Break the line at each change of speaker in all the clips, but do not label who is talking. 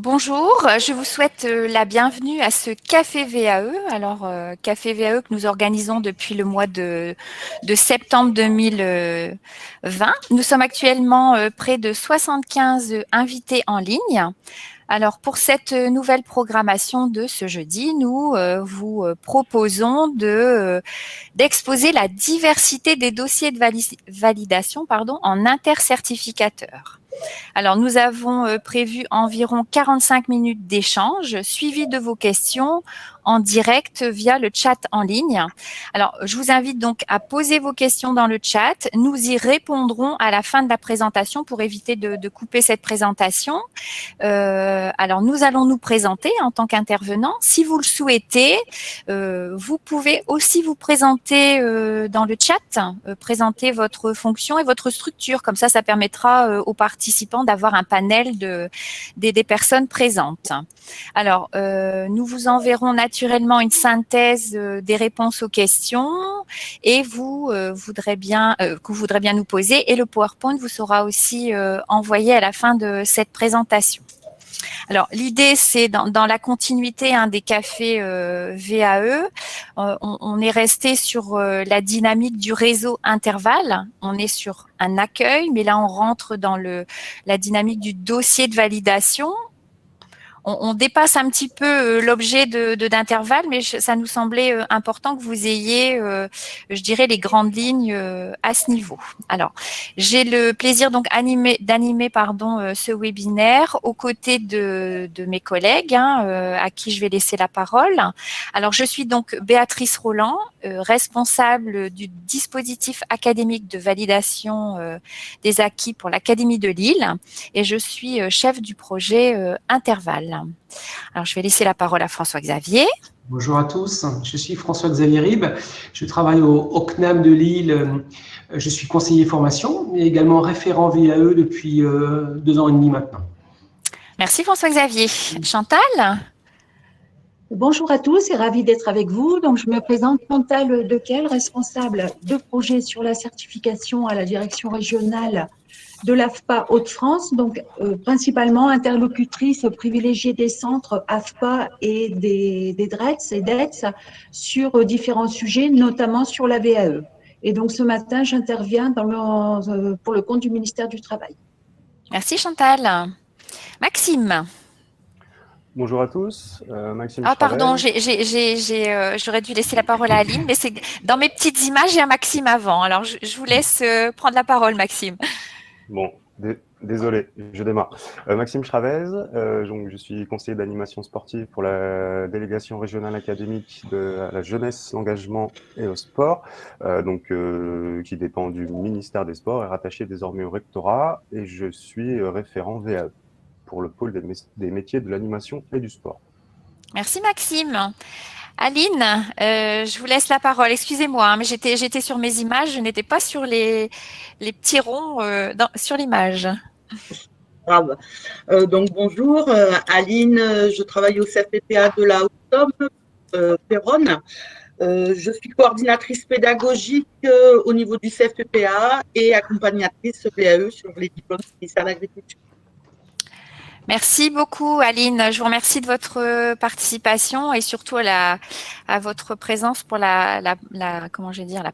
Bonjour, je vous souhaite la bienvenue à ce Café VAE. Alors, Café VAE que nous organisons depuis le mois de septembre 2020. Nous sommes actuellement près de 75 invités en ligne. Alors, pour cette nouvelle programmation de ce jeudi, nous vous proposons d'exposer la diversité des dossiers de validation en intercertificateur. Alors, nous avons prévu environ 45 minutes d'échange, suivi de vos questions en direct via le chat en ligne. Alors, je vous invite donc à poser vos questions dans le chat. Nous y répondrons à la fin de la présentation pour éviter de couper cette présentation. Alors, nous allons nous présenter en tant qu'intervenants. Si vous le souhaitez, vous pouvez aussi vous présenter dans le chat, présenter votre fonction et votre structure. Comme ça permettra aux participants d'avoir un panel des personnes présentes. Alors, nous vous enverrons naturellement une synthèse des réponses aux questions et que vous voudrez bien nous poser, et le PowerPoint vous sera aussi envoyé à la fin de cette présentation. Alors, l'idée, c'est dans la continuité des cafés VAE, on est resté sur la dynamique du réseau Interval. On est sur un accueil, mais là, on rentre dans la dynamique du dossier de validation. On dépasse un petit peu l'objet d'Interval, mais ça nous semblait important que vous ayez, je dirais, les grandes lignes à ce niveau. Alors, j'ai le plaisir donc d'animer ce webinaire aux côtés de mes collègues à qui je vais laisser la parole. Alors, je suis donc Béatrice Roland, responsable du dispositif académique de validation des acquis pour l'Académie de Lille, et je suis chef du projet Interval. Alors, je vais laisser la parole à François-Xavier.
Bonjour à tous, je suis François-Xavier Ribes, je travaille au CNAM de Lille, je suis conseiller formation et également référent VAE depuis 2 ans et demi maintenant.
Merci François-Xavier. Chantal ?
Bonjour à tous et ravie d'être avec vous. Donc, je me présente Chantal Dequel, responsable de projet sur la certification à la direction régionale de l'AFPA Hauts-de-France, donc principalement interlocutrice privilégiée des centres AFPA et des DRETS et DETS sur différents sujets, notamment sur la VAE. Et donc ce matin, j'interviens pour le compte du ministère du Travail.
Merci Chantal. Maxime.
Bonjour à tous, Maxime
Ah
Chavez.
pardon, j'aurais dû laisser la parole à Aline, mais c'est dans mes petites images, il y a Maxime avant. Alors je vous laisse prendre la parole, Maxime.
Bon, désolé, je démarre. Maxime Chavez, donc je suis conseiller d'animation sportive pour la délégation régionale académique de la jeunesse, l'engagement et au sport, qui dépend du ministère des Sports et rattaché désormais au rectorat, et je suis référent VAE pour le pôle des métiers de l'animation et du sport.
Merci Maxime. Aline, je vous laisse la parole. Excusez-moi, mais j'étais sur mes images, je n'étais pas sur les petits ronds sur l'image.
Grave. Donc bonjour, Aline, je travaille au CFPPA de la Haute-Somme, Péronne. Je suis coordinatrice pédagogique au niveau du CFPPA et accompagnatrice VAE sur les diplômes du ministère de l'Agriculture.
Merci beaucoup, Aline. Je vous remercie de votre participation et surtout à votre présence pour la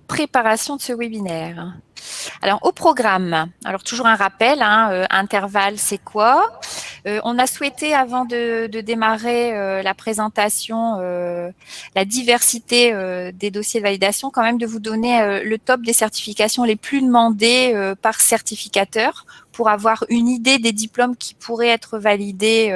préparation de ce webinaire. Alors, au programme, alors toujours un rappel, Interval, c'est quoi ? On a souhaité, avant de démarrer la présentation, la diversité des dossiers de validation, quand même de vous donner le top des certifications les plus demandées par certificateur pour avoir une idée des diplômes qui pourraient être validés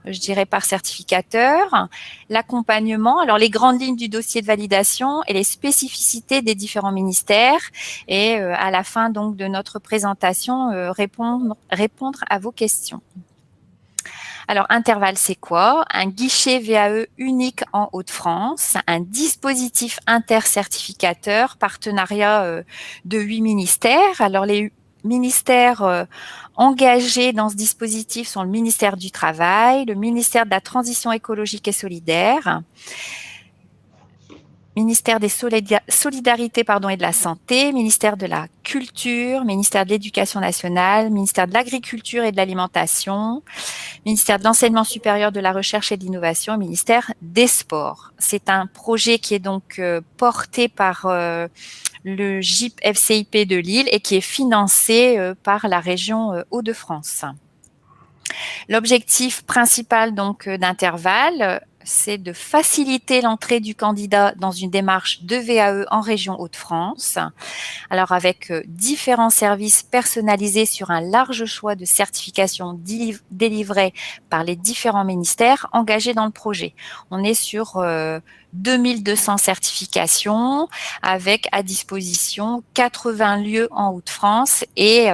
je dirais par certificateur, l'accompagnement, alors les grandes lignes du dossier de validation et les spécificités des différents ministères, et à la fin donc de notre présentation, répondre à vos questions. Alors, Interval, c'est quoi ? Un guichet VAE unique en Hauts-de-France, un dispositif intercertificateur, partenariat de 8 ministères. Alors, les ministères engagés dans ce dispositif sont le ministère du Travail, le ministère de la Transition écologique et solidaire, ministère des Solidarités et de la Santé, ministère de la Culture, ministère de l'Éducation nationale, ministère de l'Agriculture et de l'Alimentation, ministère de l'Enseignement supérieur, de la Recherche et de l'Innovation, ministère des Sports. C'est un projet qui est donc porté par le GIP FCIP de Lille et qui est financé par la région Hauts-de-France. L'objectif principal donc d'Interval, c'est de faciliter l'entrée du candidat dans une démarche de VAE en région Hauts-de-France. Alors avec différents services personnalisés sur un large choix de certifications délivrées par les différents ministères engagés dans le projet. On est sur 2200 certifications avec à disposition 80 lieux en Hauts-de-France et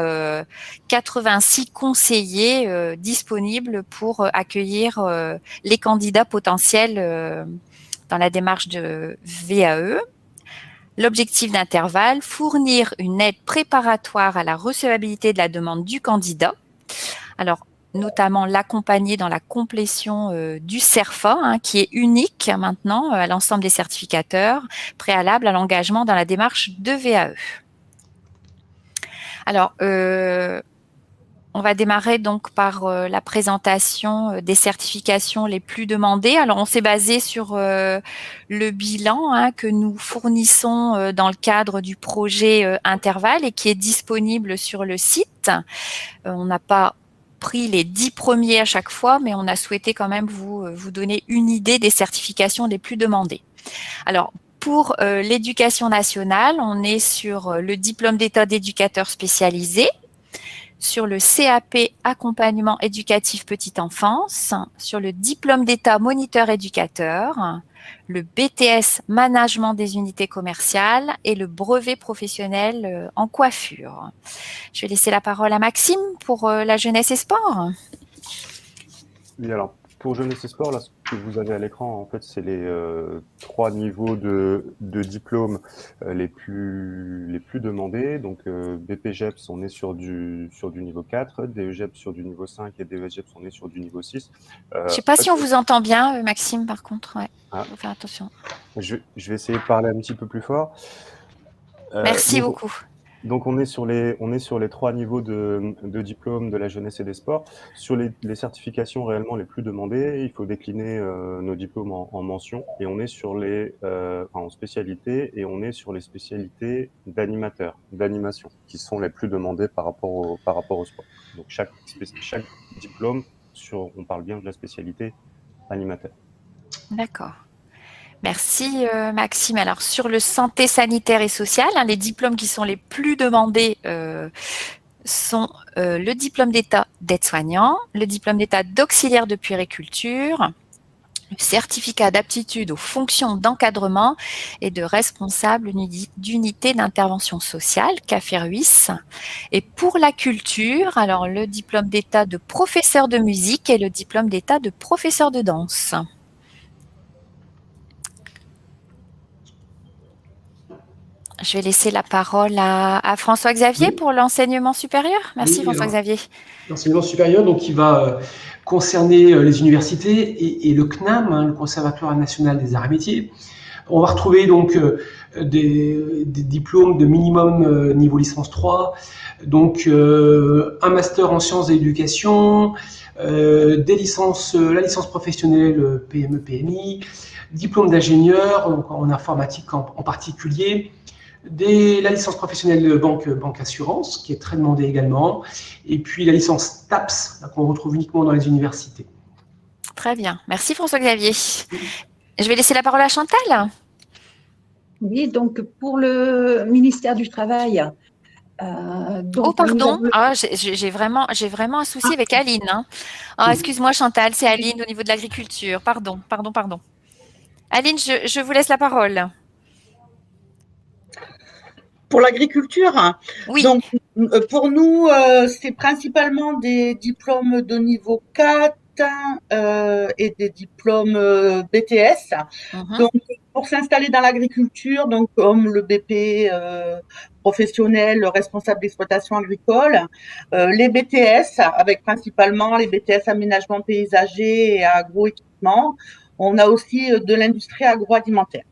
86 conseillers disponibles pour accueillir les candidats potentiels dans la démarche de VAE. L'objectif d'Interval, fournir une aide préparatoire à la recevabilité de la demande du candidat. Alors, notamment l'accompagner dans la complétion du CERFA, qui est unique maintenant à l'ensemble des certificateurs, préalable à l'engagement dans la démarche de VAE. Alors, on va démarrer donc par la présentation des certifications les plus demandées. Alors, on s'est basé sur le bilan que nous fournissons dans le cadre du projet Interval et qui est disponible sur le site. On n'a pas pris les 10 premiers à chaque fois, mais on a souhaité quand même vous donner une idée des certifications les plus demandées. Alors, pour l'éducation nationale, on est sur le diplôme d'état d'éducateur spécialisé, sur le CAP accompagnement éducatif petite enfance, sur le diplôme d'état moniteur éducateur, le BTS management des unités commerciales et le brevet professionnel en coiffure. Je vais laisser la parole à Maxime pour la jeunesse et sport.
Oui, alors pour jeunesse et sport, là, ce que vous avez à l'écran, en fait, c'est les 3 niveaux de diplômes les plus demandés. Donc BPGEPS, on est sur du niveau 4, DEGEPS sur du niveau 5 et DESGEPS, on est sur du niveau 6.
Je ne sais pas si on vous entend bien, Maxime, par contre. Ouais. Faut faire attention.
Je vais essayer de parler un petit peu plus fort.
Merci beaucoup.
Donc on est sur les 3 niveaux de diplôme de la jeunesse et des sports. Sur les certifications réellement les plus demandées, il faut décliner nos diplômes en mention et on est sur en spécialité et on est sur les spécialités d'animation qui sont les plus demandées par rapport au sport. Donc chaque diplôme, on parle bien de la spécialité animateur.
D'accord. Merci Maxime. Alors sur le santé sanitaire et sociale, les diplômes qui sont les plus demandés sont le diplôme d'état d'aide-soignant, le diplôme d'état d'auxiliaire de puériculture, le certificat d'aptitude aux fonctions d'encadrement et de responsable d'unité d'intervention sociale, CAFERUIS. Et pour la culture, alors le diplôme d'état de professeur de musique et le diplôme d'état de professeur de danse. Je vais laisser la parole à François-Xavier pour l'enseignement supérieur. Merci François-Xavier.
L'enseignement supérieur, donc, qui va concerner les universités et le CNAM, le Conservatoire national des arts et métiers. On va retrouver donc des diplômes de minimum niveau licence 3, donc un master en sciences de l'éducation, des licences, la licence professionnelle PME, PMI, diplôme d'ingénieur en informatique en particulier, la licence professionnelle banque assurance, qui est très demandée également, et puis la licence TAPS, qu'on retrouve uniquement dans les universités.
Très bien. Merci François-Xavier. Je vais laisser la parole à Chantal.
Oui, donc pour le ministère du Travail.
Pardon, j'ai vraiment un souci avec Aline. Excuse-moi Chantal, c'est Aline au niveau de l'agriculture. Pardon. Aline, je vous laisse la parole.
Pour l'agriculture,
oui.
Donc, pour nous, c'est principalement des diplômes de niveau 4 et des diplômes BTS. Donc, pour s'installer dans l'agriculture, donc comme le BP professionnel, le responsable d'exploitation agricole, les BTS, avec principalement les BTS aménagement paysager et agroéquipement. On a aussi de l'industrie agroalimentaire.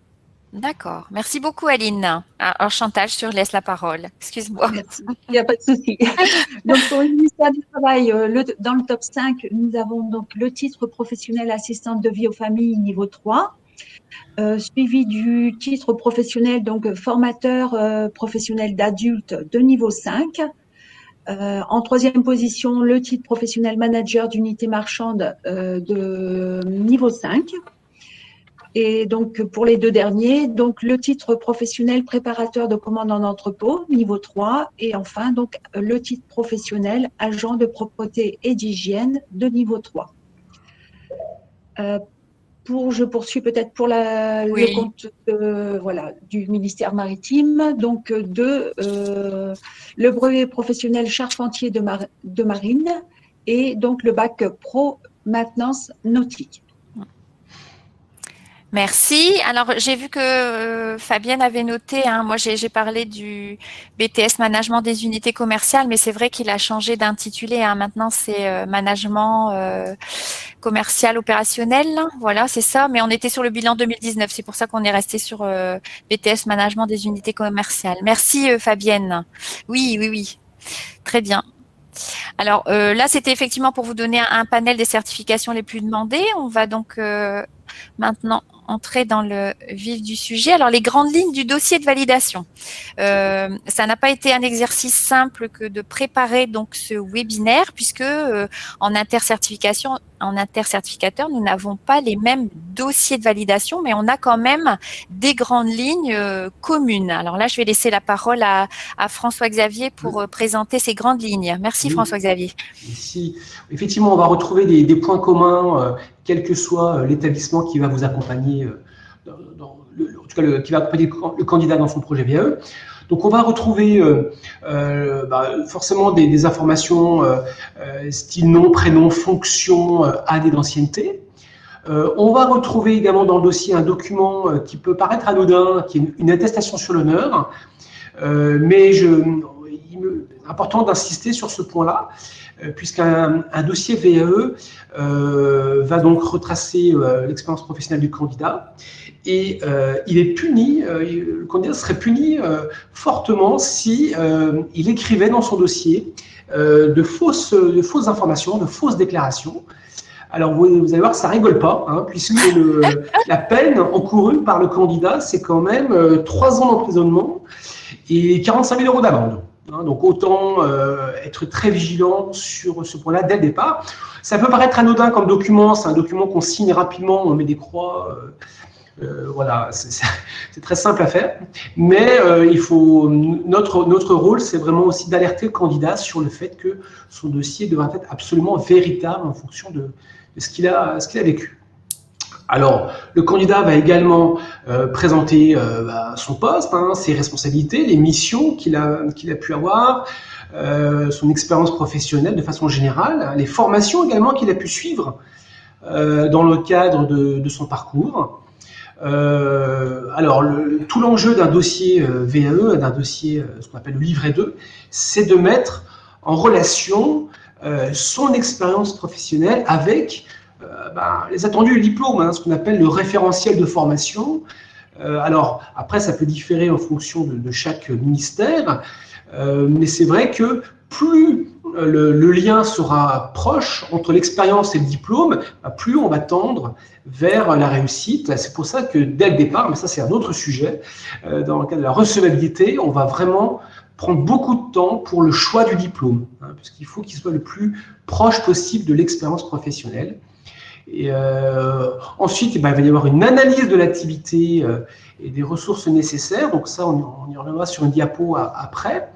D'accord. Merci beaucoup, Aline. Alors, Chantal, je te laisse la parole. Excuse-moi.
Merci. Il n'y a pas de souci. Donc, pour le ministère du Travail, dans le top 5, nous avons donc le titre professionnel assistante de vie aux familles niveau 3, suivi du titre professionnel, donc formateur professionnel d'adulte de niveau 5. En troisième position, le titre professionnel manager d'unité marchande de niveau 5. Et donc, pour les deux derniers, donc le titre professionnel préparateur de commande en entrepôt, niveau 3, et enfin, donc, le titre professionnel agent de propreté et d'hygiène de niveau 3. Je poursuis peut-être pour le
Oui.
compte du ministère maritime, donc le brevet professionnel charpentier de marine et donc le bac pro maintenance nautique.
Merci. Alors, j'ai vu que Fabienne avait noté, hein, moi j'ai parlé du BTS Management des unités commerciales, mais c'est vrai qu'il a changé d'intitulé. Hein. Maintenant, c'est Management commercial opérationnel. Voilà, c'est ça. Mais on était sur le bilan 2019. C'est pour ça qu'on est resté sur BTS Management des unités commerciales. Merci Fabienne. Oui, oui, oui. Très bien. Alors là, c'était effectivement pour vous donner un panel des certifications les plus demandées. On va donc maintenant entrer dans le vif du sujet. Alors, les grandes lignes du dossier de validation. Ça n'a pas été un exercice simple que de préparer donc ce webinaire, puisque en intercertificateur, nous n'avons pas les mêmes dossiers de validation, mais on a quand même des grandes lignes communes. Alors là, je vais laisser la parole à François-Xavier pour présenter ces grandes lignes. Merci
Oui.
François-Xavier.
Ici, effectivement, on va retrouver des points communs, quel que soit l'établissement qui va vous accompagner, en tout cas qui va accompagner le candidat dans son projet VAE. Donc, on va retrouver forcément des informations style nom, prénom, fonction, année d'ancienneté. On va retrouver également dans le dossier un document qui peut paraître anodin, qui est une attestation sur l'honneur, mais il est important d'insister sur ce point-là, puisqu'un dossier VAE va donc retracer l'expérience professionnelle du candidat et il est puni, le candidat serait puni fortement si il écrivait dans son dossier de fausses informations, de fausses déclarations. Alors vous allez voir, ça rigole pas, hein, puisque la peine encourue par le candidat, c'est quand même 3 ans d'emprisonnement et 45 000 € d'amende. Hein, donc autant être très vigilant sur ce point-là dès le départ. Ça peut paraître anodin comme document, c'est un document qu'on signe rapidement, on met des croix, voilà, c'est très simple à faire. Mais notre rôle, c'est vraiment aussi d'alerter le candidat sur le fait que son dossier devra être absolument véritable en fonction de ce qu'il a vécu. Alors, le candidat va également présenter son poste, hein, ses responsabilités, les missions qu'il a pu avoir, son expérience professionnelle de façon générale, les formations également qu'il a pu suivre dans le cadre de son parcours. Alors, tout l'enjeu d'un dossier VAE, d'un dossier, ce qu'on appelle le livret 2, c'est de mettre en relation son expérience professionnelle avec les attendus du diplôme, hein, ce qu'on appelle le référentiel de formation. Alors, après, ça peut différer en fonction de chaque ministère, mais c'est vrai que plus le lien sera proche entre l'expérience et le diplôme, plus on va tendre vers la réussite. C'est pour ça que dès le départ, mais ça c'est un autre sujet, dans le cadre de la recevabilité, on va vraiment prendre beaucoup de temps pour le choix du diplôme, hein, puisqu'il faut qu'il soit le plus proche possible de l'expérience professionnelle. Et ensuite, il va y avoir une analyse de l'activité et des ressources nécessaires. Donc ça, on y reviendra sur une diapo après.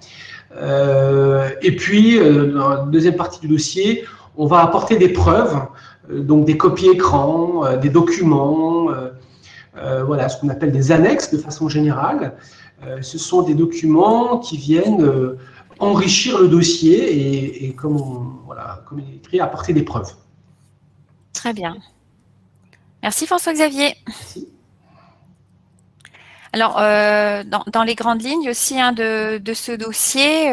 Et puis, dans la deuxième partie du dossier, on va apporter des preuves, donc des copies écran, des documents, voilà, ce qu'on appelle des annexes de façon générale. Ce sont des documents qui viennent enrichir le dossier et comme il est écrit, apporter des preuves.
Très bien. Merci François-Xavier.
Merci.
Alors, dans les grandes lignes aussi hein, de ce dossier,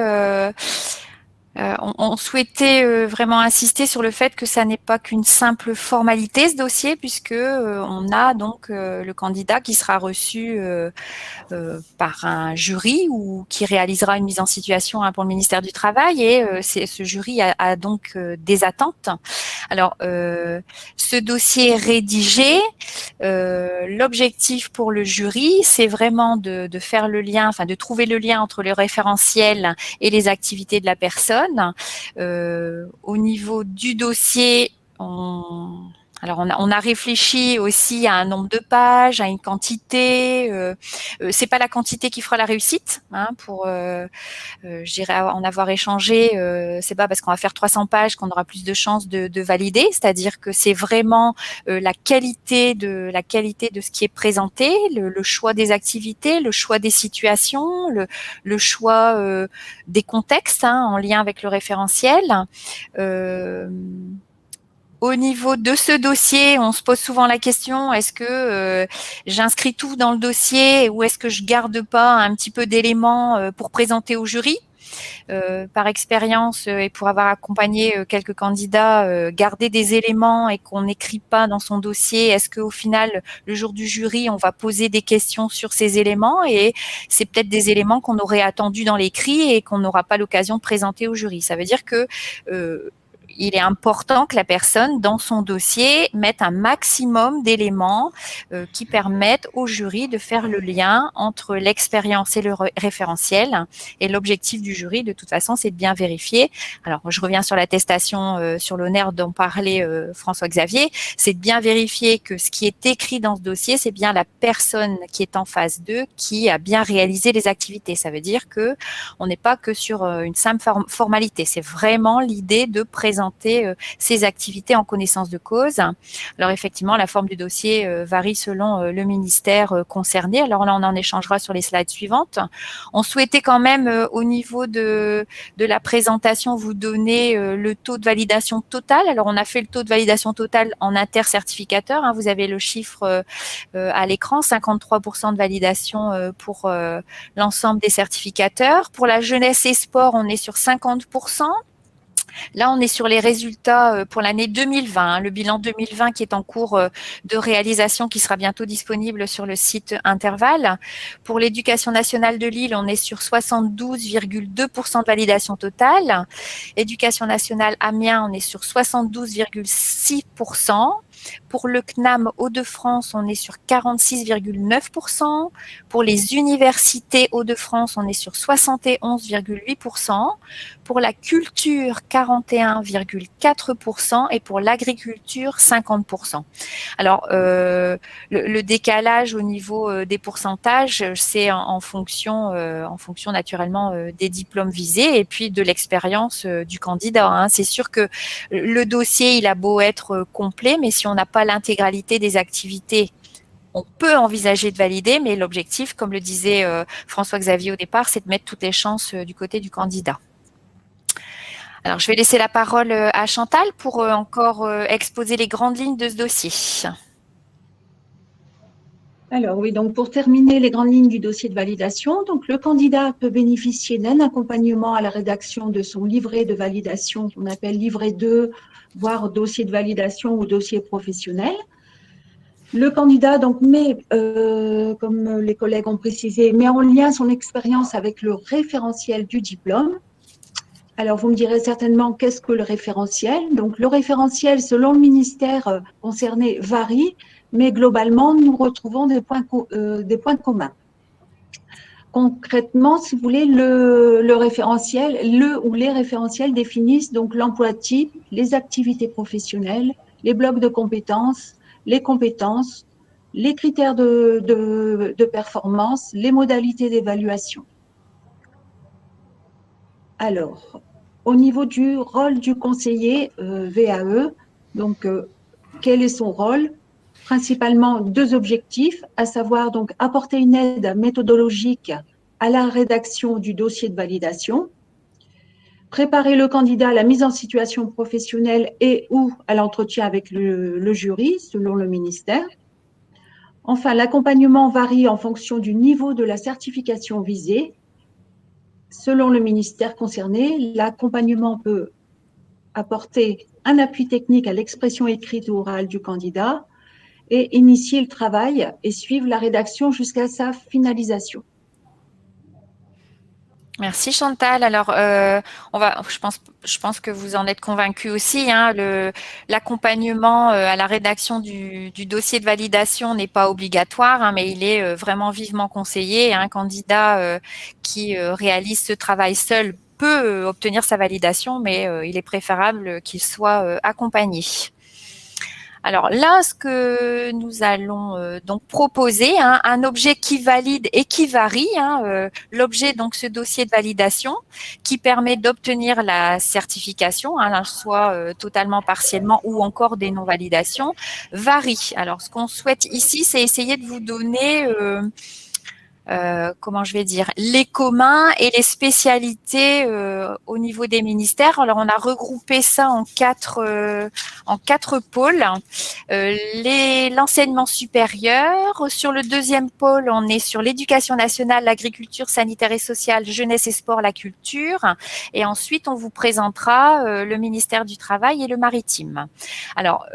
On souhaitait vraiment insister sur le fait que ça n'est pas qu'une simple formalité, ce dossier, puisque on a donc le candidat qui sera reçu par un jury ou qui réalisera une mise en situation pour le ministère du Travail, et ce jury a donc des attentes. Alors, ce dossier rédigé, l'objectif pour le jury, c'est vraiment de faire le lien, enfin de trouver le lien entre le référentiel et les activités de la personne. Au niveau du dossier, on a réfléchi aussi à un nombre de pages, à une quantité. C'est pas la quantité qui fera la réussite, hein, pour je dirais en avoir échangé. C'est pas parce qu'on va faire 300 pages qu'on aura plus de chances de valider. C'est-à-dire que c'est vraiment la qualité de ce qui est présenté, le choix des activités, le choix des situations, le choix des contextes, hein, en lien avec le référentiel. Au niveau de ce dossier, on se pose souvent la question, est-ce que j'inscris tout dans le dossier ou est-ce que je garde pas un petit peu d'éléments pour présenter au jury ? Par expérience et pour avoir accompagné quelques candidats, garder des éléments et qu'on n'écrit pas dans son dossier, est-ce qu'au final, le jour du jury, on va poser des questions sur ces éléments et c'est peut-être des éléments qu'on aurait attendus dans l'écrit et qu'on n'aura pas l'occasion de présenter au jury. Ça veut dire que il est important que la personne, dans son dossier, mette un maximum d'éléments qui permettent au jury de faire le lien entre l'expérience et le référentiel. Et l'objectif du jury, de toute façon, c'est de bien vérifier. Alors, je reviens sur l'attestation sur l'honneur dont parlait François-Xavier. C'est de bien vérifier que ce qui est écrit dans ce dossier, c'est bien la personne qui est en phase 2 qui a bien réalisé les activités. Ça veut dire que on n'est pas que sur une simple formalité. C'est vraiment l'idée de présenter ces activités en connaissance de cause. Alors effectivement, la forme du dossier varie selon le ministère concerné. Alors là, on en échangera sur les slides suivantes. On souhaitait quand même, au niveau de la présentation, vous donner le taux de validation total. Alors, on a fait le taux de validation total en intercertificateur. Hein. Vous avez le chiffre à l'écran, 53% de validation pour l'ensemble des certificateurs. Pour la jeunesse et sport, on est sur 50%. Là, on est sur les résultats pour l'année 2020, hein, le bilan 2020 qui est en cours de réalisation, qui sera bientôt disponible sur le site Interval. Pour l'éducation nationale de Lille, on est sur 72,2% de validation totale. Éducation nationale Amiens, on est sur 72,6%. Pour le CNAM Hauts-de-France, on est sur 46,9%. Pour les universités Hauts-de-France, on est sur 71,8%. Pour la culture, 41,4%. Et pour l'agriculture, 50%. Alors, le décalage au niveau des pourcentages, c'est en fonction naturellement des diplômes visés et puis de l'expérience du candidat. Hein. C'est sûr que le dossier, il a beau être complet, mais si on n'a pas l'intégralité des activités, on peut envisager de valider, mais l'objectif, comme le disait François-Xavier au départ, c'est de mettre toutes les chances du côté du candidat. Alors, je vais laisser la parole à Chantal pour encore exposer les grandes lignes de ce dossier.
Alors oui, donc pour terminer les grandes lignes du dossier de validation, donc le candidat peut bénéficier d'un accompagnement à la rédaction de son livret de validation qu'on appelle livret 2, voire dossier de validation ou dossier professionnel. Le candidat donc met, comme les collègues ont précisé, met en lien son expérience avec le référentiel du diplôme. Alors vous me direz certainement qu'est-ce que le référentiel? Donc le référentiel, selon le ministère concerné, varie, mais globalement, nous retrouvons des points communs. Concrètement, si vous voulez, le référentiel, ou les référentiels définissent donc l'emploi type, les activités professionnelles, les blocs de compétences, les critères de performance, les modalités d'évaluation. Alors, au niveau du rôle du conseiller VAE, donc quel est son rôle? Principalement deux objectifs, à savoir donc apporter une aide méthodologique à la rédaction du dossier de validation, préparer le candidat à la mise en situation professionnelle et ou à l'entretien avec le jury, selon le ministère. Enfin, l'accompagnement varie en fonction du niveau de la certification visée. selon le ministère concerné, l'accompagnement peut apporter un appui technique à l'expression écrite ou orale du candidat et initier le travail et suivre la rédaction jusqu'à sa finalisation.
Merci Chantal. Alors, je pense que vous en êtes convaincus aussi. Hein, l'accompagnement à la rédaction du dossier de validation n'est pas obligatoire, hein, mais il est vraiment vivement conseillé. Un candidat qui réalise ce travail seul peut obtenir sa validation, mais il est préférable qu'il soit accompagné. Alors là, ce que nous allons donc proposer, hein, un objet qui valide et qui varie, hein, l'objet donc ce dossier de validation qui permet d'obtenir la certification, hein, soit totalement, partiellement ou encore des non-validations, varie. Alors ce qu'on souhaite ici, c'est essayer de vous donner comment je vais dire, les communs et les spécialités au niveau des ministères. Alors, on a regroupé ça en quatre pôles. L'enseignement supérieur. Sur le deuxième pôle, on est sur l'éducation nationale, l'agriculture, sanitaire et sociale, jeunesse et sport, la culture. Et ensuite, on vous présentera le ministère du Travail et le maritime. Alors,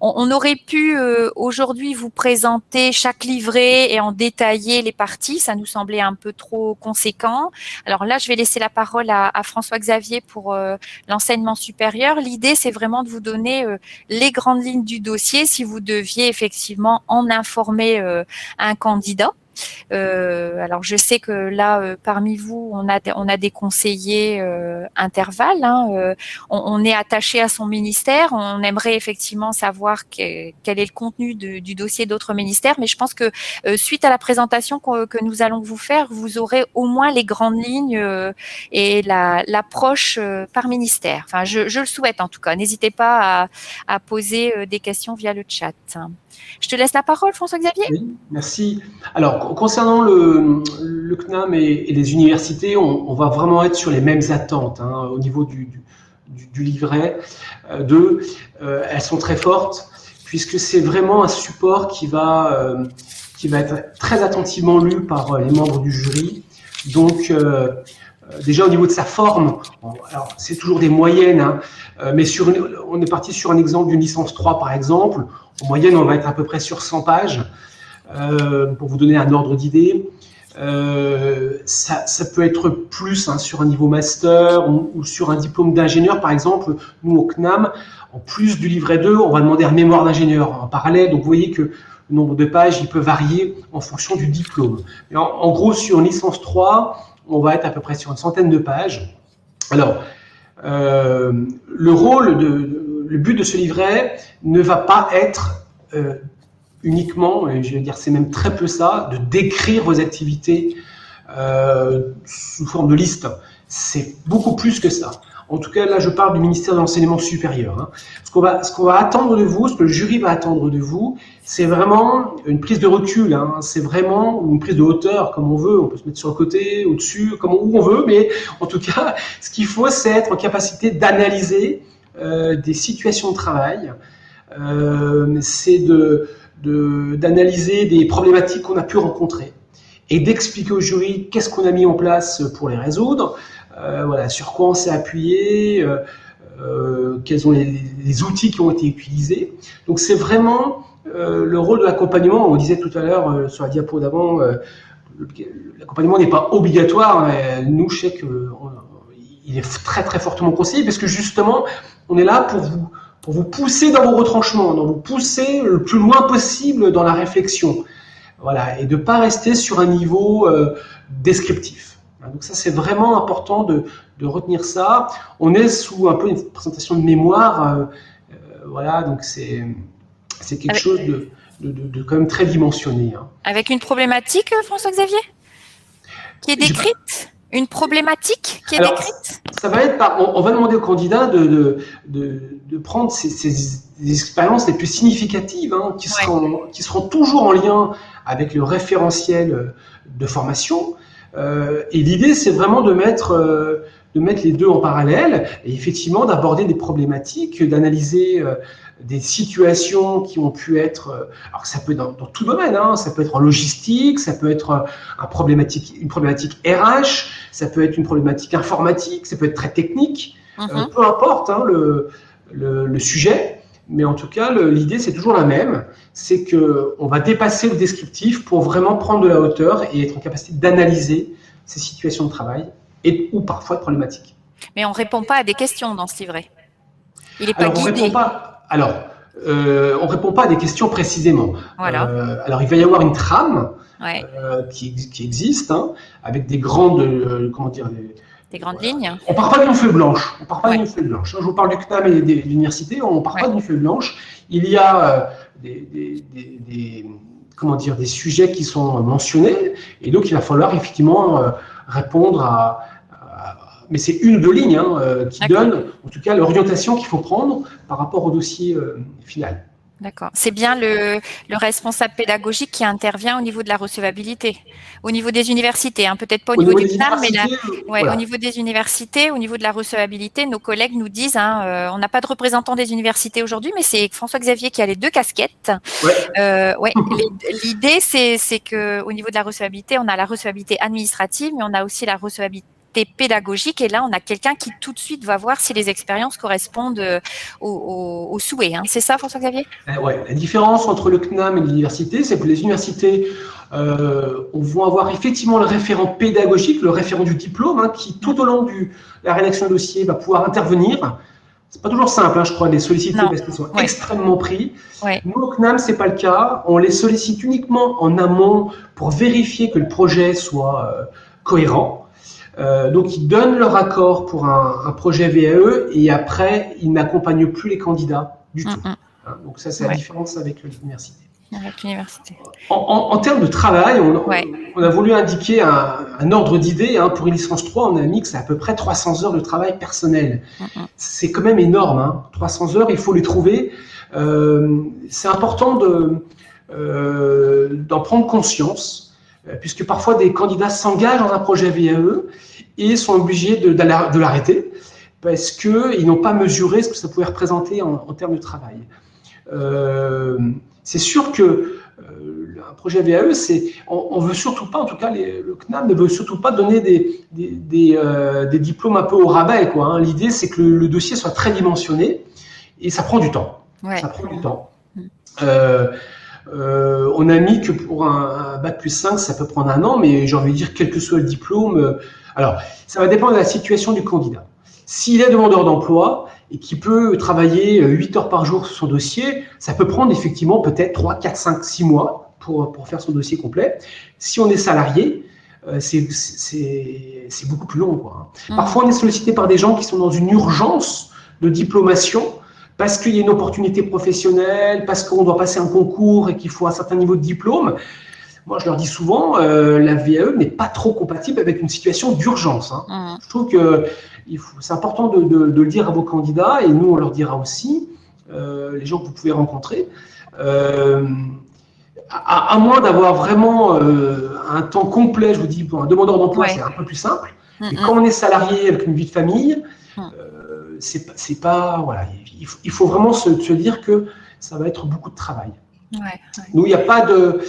on aurait pu aujourd'hui vous présenter chaque livret et en détailler les parties. Ça nous semblait un peu trop conséquent. Alors là, je vais laisser la parole à François-Xavier pour l'enseignement supérieur. L'idée, c'est vraiment de vous donner les grandes lignes du dossier si vous deviez effectivement en informer un candidat. Alors je sais que là parmi vous on a des conseillers intervalles, hein, on est attaché à son ministère, on aimerait effectivement savoir quel est le contenu du dossier d'autres ministères, mais je pense que suite à la présentation que nous allons vous faire, vous aurez au moins les grandes lignes et l'approche par ministère. Enfin je le souhaite en tout cas, n'hésitez pas à poser des questions via le chat. Je te laisse la parole, François-Xavier.
Oui, merci. Alors, concernant le CNAM et les universités, on va vraiment être sur les mêmes attentes hein, au niveau du livret. Elles sont très fortes, puisque c'est vraiment un support qui va être très attentivement lu par les membres du jury. Donc, déjà au niveau de sa forme, alors c'est toujours des moyennes, hein, mais on est parti sur un exemple d'une licence 3 par exemple. En moyenne, on va être à peu près sur 100 pages, pour vous donner un ordre d'idée. Ça peut être plus hein, sur un niveau master ou sur un diplôme d'ingénieur, par exemple. Nous, au CNAM, en plus du livret 2, on va demander un mémoire d'ingénieur en parallèle. Donc, vous voyez que le nombre de pages, il peut varier en fonction du diplôme. Mais en gros, sur une licence 3, on va être à peu près sur une centaine de pages. Alors, le but de ce livret ne va pas être uniquement, je vais dire c'est même très peu ça, de décrire vos activités sous forme de liste. C'est beaucoup plus que ça. En tout cas, là, je parle du ministère de l'Enseignement supérieur. Hein. Ce qu'on va attendre de vous, ce que le jury va attendre de vous, c'est vraiment une prise de recul. Hein. C'est vraiment une prise de hauteur, comme on veut. On peut se mettre sur le côté, au-dessus, où on veut. Mais en tout cas, ce qu'il faut, c'est être en capacité d'analyser des situations de travail. C'est d'analyser des problématiques qu'on a pu rencontrer et d'expliquer au jury qu'est-ce qu'on a mis en place pour les résoudre. Voilà, sur quoi on s'est appuyé, quels sont les outils qui ont été utilisés. Donc c'est vraiment le rôle de l'accompagnement. On disait tout à l'heure sur la diapo d'avant, l'accompagnement n'est pas obligatoire. Mais nous, je sais qu'il est très très fortement conseillé parce que justement, on est là pour vous pousser dans vos retranchements, pour vous pousser le plus loin possible dans la réflexion. Voilà, et de ne pas rester sur un niveau descriptif. Donc ça, c'est vraiment important de retenir ça. On est sous un peu une présentation de mémoire, voilà, donc c'est quelque chose de quand même très dimensionné. Hein.
Avec une problématique, François-Xavier, qui est décrite. Une problématique qui est décrite.
Ça va être on va demander au candidat de prendre ces expériences les plus significatives, hein, qui seront toujours en lien avec le référentiel de formation. Et l'idée, c'est vraiment de mettre de mettre les deux en parallèle et effectivement d'aborder des problématiques, d'analyser des situations qui ont pu être, alors ça peut être dans tout domaine, hein, ça peut être en logistique, ça peut être une problématique RH, ça peut être une problématique informatique, ça peut être très technique, peu importe hein, le sujet. Mais en tout cas, l'idée, c'est toujours la même, c'est qu'on va dépasser le descriptif pour vraiment prendre de la hauteur et être en capacité d'analyser ces situations de travail ou parfois de problématiques.
Mais on ne répond pas à des questions dans ce livret. Il n'est pas
Alors,
guidé.
On répond pas à des questions précisément.
Voilà.
Alors, il va y avoir une trame
Ouais.
qui existe, hein, avec des grandes,
Des grandes lignes.
On part pas d'une feuille blanche. On part pas d'une feuille blanche. Je vous parle du CNAM et de l'université. On part pas d'une feuille blanche. Il y a des sujets qui sont mentionnés, et donc il va falloir effectivement répondre mais c'est une ou deux lignes hein, qui donnent, en tout cas, l'orientation qu'il faut prendre par rapport au dossier final.
D'accord. C'est bien le responsable pédagogique qui intervient au niveau de la recevabilité, au niveau des universités, hein, peut-être pas au niveau du CNAM, mais au niveau des universités, au niveau de la recevabilité, nos collègues nous disent, on n'a pas de représentant des universités aujourd'hui, mais c'est François-Xavier qui a les deux casquettes. L'idée, c'est que au niveau de la recevabilité, on a la recevabilité administrative, mais on a aussi la recevabilité pédagogique, et là on a quelqu'un qui tout de suite va voir si les expériences correspondent aux souhaits. Hein. C'est ça, François-Xavier ?
La différence entre le CNAM et l'université, c'est que les universités vont avoir effectivement le référent pédagogique, le référent du diplôme, hein, qui tout au long de la rédaction du dossier va pouvoir intervenir. C'est pas toujours simple, hein, je crois, de les solliciter parce qu'ils sont extrêmement pris. Nous, au CNAM, c'est pas le cas. On les sollicite uniquement en amont pour vérifier que le projet soit cohérent. Donc, ils donnent leur accord pour un projet VAE et après, ils n'accompagnent plus les candidats du tout. Hein, donc, ça, c'est la différence avec l'université.
Avec l'université.
En termes de travail, on a voulu indiquer un ordre d'idée. Hein, pour une licence 3, on a mis que c'est à peu près 300 heures de travail personnel. C'est quand même énorme. Hein, 300 heures, il faut les trouver. C'est important d'en prendre conscience. Puisque parfois des candidats s'engagent dans un projet VAE et sont obligés de l'arrêter parce qu'ils n'ont pas mesuré ce que ça pouvait représenter en termes de travail. C'est sûr que un projet VAE, on veut surtout pas, en tout cas le CNAM ne veut surtout pas donner des diplômes un peu au rabais, quoi, hein. L'idée, c'est que le dossier soit très dimensionné et ça prend du temps. Ça prend du temps. On a mis que pour un bac plus 5, ça peut prendre 1 an, mais j'ai envie de dire, quel que soit le diplôme. Alors, ça va dépendre de la situation du candidat. S'il est demandeur d'emploi et qu'il peut travailler 8 heures par jour sur son dossier, ça peut prendre effectivement peut-être 3, 4, 5, 6 mois pour faire son dossier complet. Si on est salarié, c'est beaucoup plus long, quoi. Parfois, on est sollicité par des gens qui sont dans une urgence de diplomation, parce qu'il y a une opportunité professionnelle, parce qu'on doit passer un concours et qu'il faut un certain niveau de diplôme. Moi, je leur dis souvent, la VAE n'est pas trop compatible avec une situation d'urgence. Hein. Je trouve que c'est important de le dire à vos candidats, et nous, on leur dira aussi, les gens que vous pouvez rencontrer, à moins d'avoir vraiment un temps complet, je vous dis, pour un demandeur d'emploi, c'est un peu plus simple. Mais quand on est salarié avec une vie de famille, c'est pas, voilà, il faut vraiment se dire que ça va être beaucoup de travail. Nous, il n'y a pas de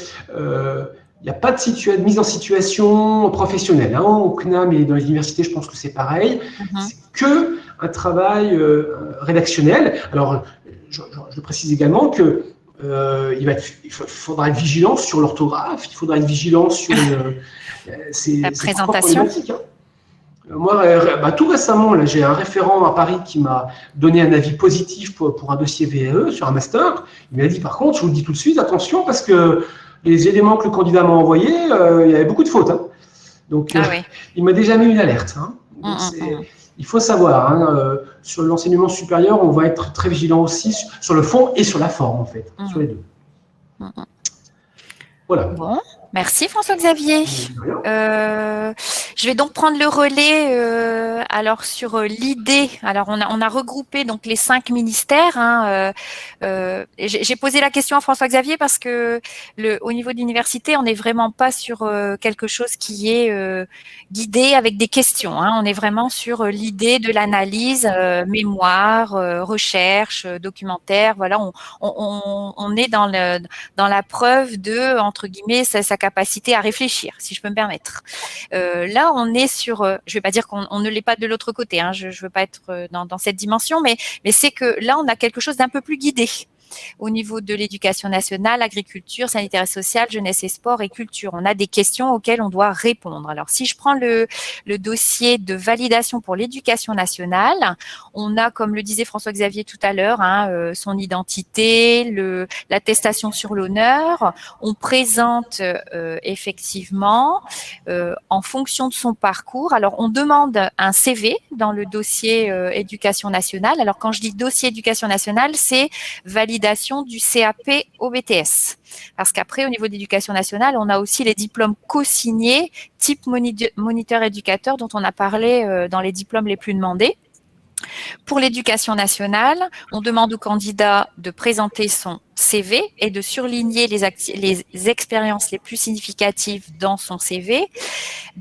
mise en situation professionnelle. Hein. Au CNAM et dans les universités, je pense que c'est pareil. C'est que un travail rédactionnel. Alors, je précise également que il faudra être vigilant sur l'orthographe, il faudra être vigilant sur
la présentation.
Hein. Moi, tout récemment, là, j'ai un référent à Paris qui m'a donné un avis positif pour un dossier VAE sur un master. Il m'a dit, par contre, je vous le dis tout de suite, attention, parce que les éléments que le candidat m'a envoyés, il y avait beaucoup de fautes. Hein. Donc, il m'a déjà mis une alerte. Hein. Donc, il faut savoir, hein, sur l'enseignement supérieur, on va être très vigilant aussi sur le fond et sur la forme, en fait, sur les deux. Voilà.
Bon, merci François-Xavier. Je vais donc prendre le relais alors sur l'idée. Alors on a regroupé donc les 5 ministères. J'ai posé la question à François-Xavier parce que au niveau de l'université, on n'est vraiment pas sur quelque chose qui est guidé avec des questions. On est vraiment sur l'idée de l'analyse, mémoire, recherche, documentaire. Voilà, on est dans la preuve de entre guillemets sa capacité à réfléchir, si je peux me permettre. Là, on est sur, je ne vais pas dire qu'on ne l'est pas de l'autre côté, je ne veux pas être dans cette dimension, mais c'est que là, on a quelque chose d'un peu plus guidé au niveau de l'éducation nationale, agriculture, sanitaire et sociale, jeunesse et sport et culture. On a des questions auxquelles on doit répondre. Alors, si je prends le dossier de validation pour l'éducation nationale, on a, comme le disait François-Xavier tout à l'heure, son identité, l'attestation sur l'honneur. On présente effectivement, en fonction de son parcours. Alors, on demande un CV dans le dossier éducation nationale. Alors, quand je dis dossier éducation nationale, c'est validation du CAP au BTS. Parce qu'après, au niveau de l'éducation nationale, on a aussi les diplômes co-signés type moniteur éducateur dont on a parlé dans les diplômes les plus demandés. Pour l'éducation nationale, on demande au candidat de présenter son CV et de surligner les expériences les plus significatives dans son CV,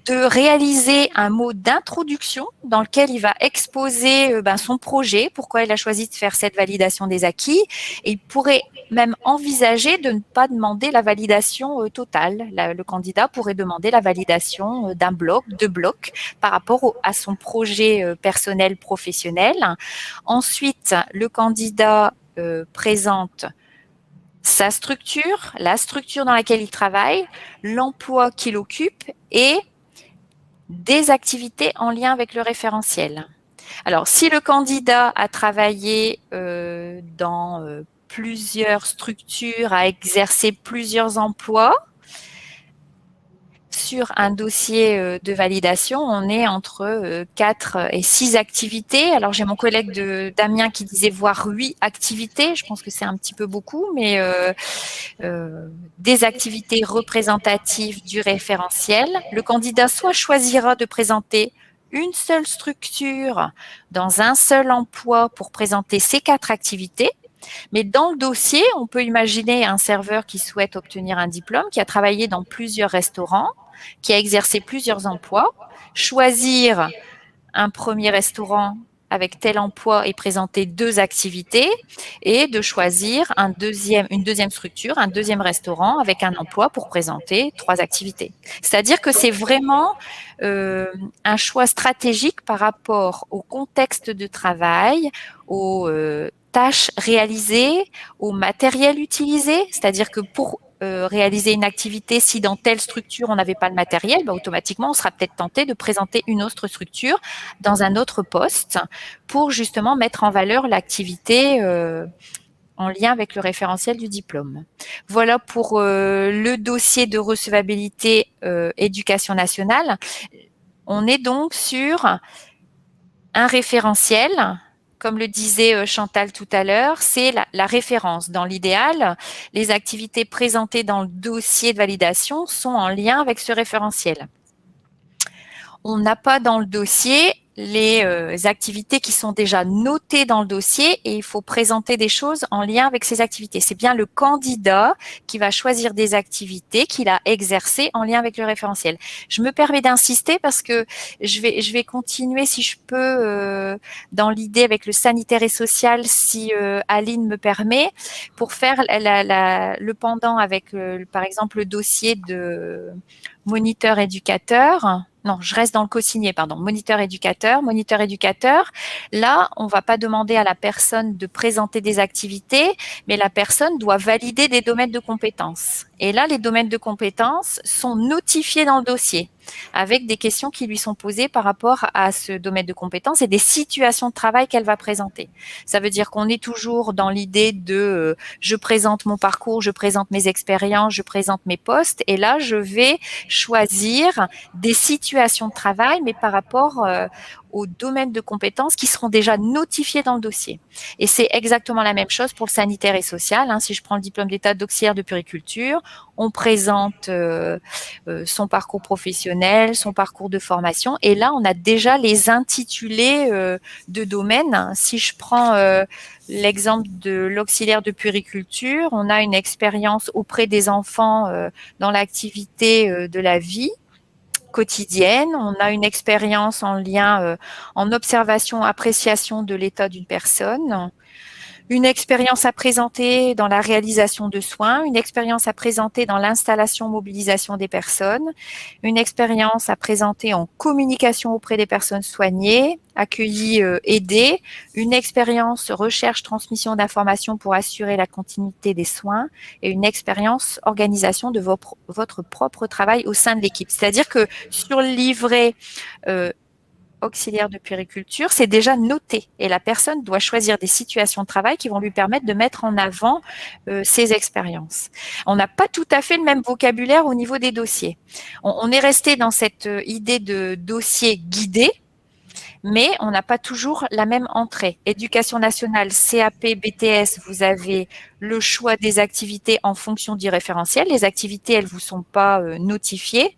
de réaliser un mot d'introduction dans lequel il va exposer son projet, pourquoi il a choisi de faire cette validation des acquis, et il pourrait même envisager de ne pas demander la validation totale. Le candidat pourrait demander la validation d'un bloc, 2 blocs, par rapport à son projet personnel, professionnel. Ensuite, le candidat présente sa structure, la structure dans laquelle il travaille, l'emploi qu'il occupe et des activités en lien avec le référentiel. Alors, si le candidat a travaillé dans plusieurs structures, a exercé plusieurs emplois, sur un dossier de validation, on est entre 4 et 6 activités. Alors, j'ai mon collègue Damien qui disait voire 8 activités. Je pense que c'est un petit peu beaucoup, mais des activités représentatives du référentiel. Le candidat soit choisira de présenter une seule structure dans un seul emploi pour présenter ces 4 activités. Mais dans le dossier, on peut imaginer un serveur qui souhaite obtenir un diplôme, qui a travaillé dans plusieurs restaurants, qui a exercé plusieurs emplois, choisir un premier restaurant avec tel emploi et présenter 2 activités, et de choisir une deuxième structure, un deuxième restaurant avec un emploi pour présenter 3 activités. C'est-à-dire que c'est vraiment un choix stratégique par rapport au contexte de travail, aux tâches réalisées, au matériel utilisé, c'est-à-dire que pour réaliser une activité, si dans telle structure on n'avait pas le matériel, automatiquement on sera peut-être tenté de présenter une autre structure dans un autre poste pour justement mettre en valeur l'activité en lien avec le référentiel du diplôme. Voilà pour le dossier de recevabilité éducation nationale. On est donc sur un référentiel. Comme le disait Chantal tout à l'heure, c'est la référence. Dans l'idéal, les activités présentées dans le dossier de validation sont en lien avec ce référentiel. On n'a pas dans le dossier les activités qui sont déjà notées dans le dossier et il faut présenter des choses en lien avec ces activités. C'est bien le candidat qui va choisir des activités qu'il a exercées en lien avec le référentiel. Je me permets d'insister parce que je vais continuer si je peux dans l'idée avec le sanitaire et social, si Aline me permet, pour faire le pendant avec par exemple le dossier de moniteur éducateur. Non, je reste dans le co-signé, pardon. Moniteur éducateur. Là, on va pas demander à la personne de présenter des activités, mais la personne doit valider des domaines de compétences. Et là, les domaines de compétences sont notifiés dans le dossier avec des questions qui lui sont posées par rapport à ce domaine de compétences et des situations de travail qu'elle va présenter. Ça veut dire qu'on est toujours dans l'idée de je présente mon parcours, je présente mes expériences, je présente mes postes et là, je vais choisir des situations de travail, mais par rapport aux domaines de compétences qui seront déjà notifiés dans le dossier. Et c'est exactement la même chose pour le sanitaire et social. Si je prends le diplôme d'état d'auxiliaire de puériculture, on présente son parcours professionnel, son parcours de formation, et là, on a déjà les intitulés de domaine. Si je prends l'exemple de l'auxiliaire de puériculture, on a une expérience auprès des enfants dans l'activité de la vie quotidienne, on a une expérience en lien, en observation, appréciation de l'état d'une personne, une expérience à présenter dans la réalisation de soins, une expérience à présenter dans l'installation, mobilisation des personnes, une expérience à présenter en communication auprès des personnes soignées, accueillies, aidées, une expérience recherche, transmission d'informations pour assurer la continuité des soins et une expérience organisation de votre propre travail au sein de l'équipe. C'est-à-dire que sur le livret auxiliaire de puériculture, c'est déjà noté et la personne doit choisir des situations de travail qui vont lui permettre de mettre en avant ses expériences. On n'a pas tout à fait le même vocabulaire au niveau des dossiers. On est resté dans cette idée de dossier guidé, mais on n'a pas toujours la même entrée. Éducation nationale, CAP, BTS, vous avez le choix des activités en fonction du référentiel. Les activités, elles vous sont pas notifiées.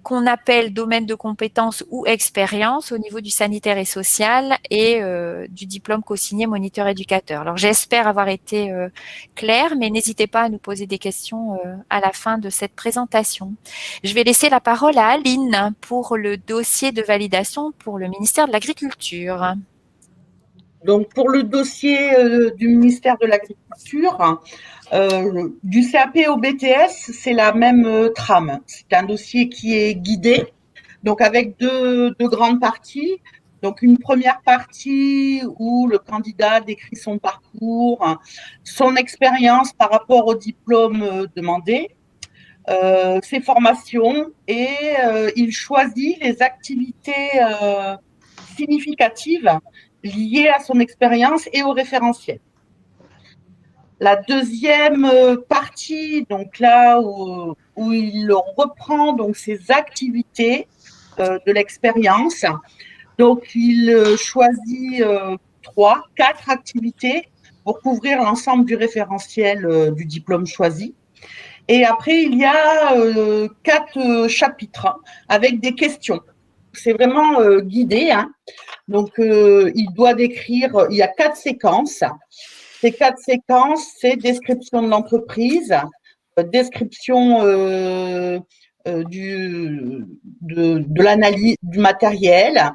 Qu'on appelle domaine de compétences ou expérience au niveau du sanitaire et social et du diplôme co-signé moniteur éducateur. Alors j'espère avoir été claire, mais n'hésitez pas à nous poser des questions à la fin de cette présentation. Je vais laisser la parole à Aline pour le dossier de validation pour le ministère de l'Agriculture.
Donc, pour le dossier du ministère de l'Agriculture, du CAP au BTS, c'est la même trame. C'est un dossier qui est guidé, donc avec deux grandes parties. Donc, une première partie où le candidat décrit son parcours, son expérience par rapport au diplôme demandé, ses formations, et il choisit les activités significatives liées à son expérience et au référentiel. La deuxième partie, donc là où il reprend donc ses activités de l'expérience, donc il choisit 4 activités pour couvrir l'ensemble du référentiel du diplôme choisi. Et après, il y a 4 chapitres avec des questions. C'est vraiment guidé. Donc, il doit décrire, il y a 4 séquences. Ces 4 séquences, c'est description de l'entreprise, description de l'analyse du matériel,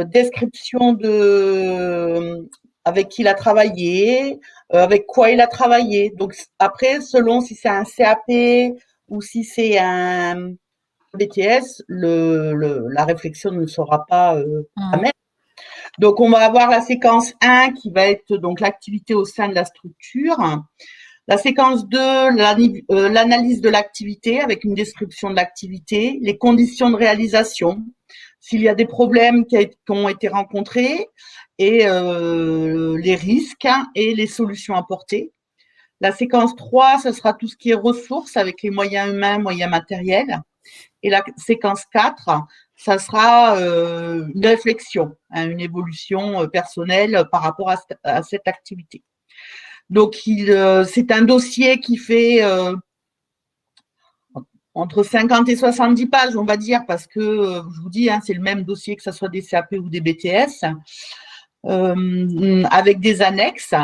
description de avec qui il a travaillé, avec quoi il a travaillé. Donc après, selon si c'est un CAP ou si c'est un BTS, la réflexion ne sera pas la même. Donc, on va avoir la séquence 1 qui va être donc l'activité au sein de la structure. La séquence 2, l'analyse de l'activité avec une description de l'activité, les conditions de réalisation, s'il y a des problèmes qui ont été rencontrés et les risques et les solutions apportées. La séquence 3, ce sera tout ce qui est ressources avec les moyens humains, moyens matériels. Et la séquence 4, ça sera une réflexion, une évolution personnelle par rapport à cette activité. Donc, c'est un dossier qui fait entre 50 et 70 pages, on va dire, parce que, je vous dis, c'est le même dossier que ce soit des CAP ou des BTS, avec des annexes.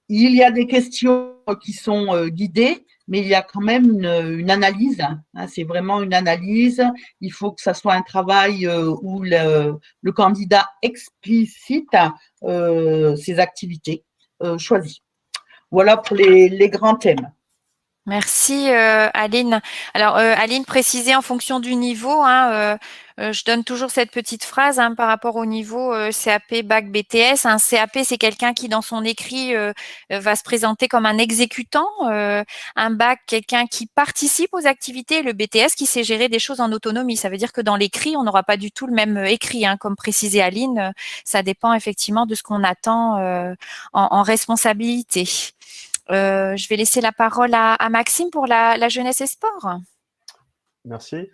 Il y a des questions qui sont guidées, mais il y a quand même une analyse. C'est vraiment une analyse. Il faut que ça soit un travail où le candidat explicite ses activités choisies. Voilà pour les grands thèmes.
Merci Aline. Alors Aline précisait en fonction du niveau, je donne toujours cette petite phrase par rapport au niveau CAP, bac, BTS. Un CAP, c'est quelqu'un qui dans son écrit va se présenter comme un exécutant. Un bac, quelqu'un qui participe aux activités. Le BTS qui sait gérer des choses en autonomie. Ça veut dire que dans l'écrit, on n'aura pas du tout le même écrit, comme précisait Aline. Ça dépend effectivement de ce qu'on attend en responsabilité. Je vais laisser la parole à Maxime pour la jeunesse et sport.
Merci.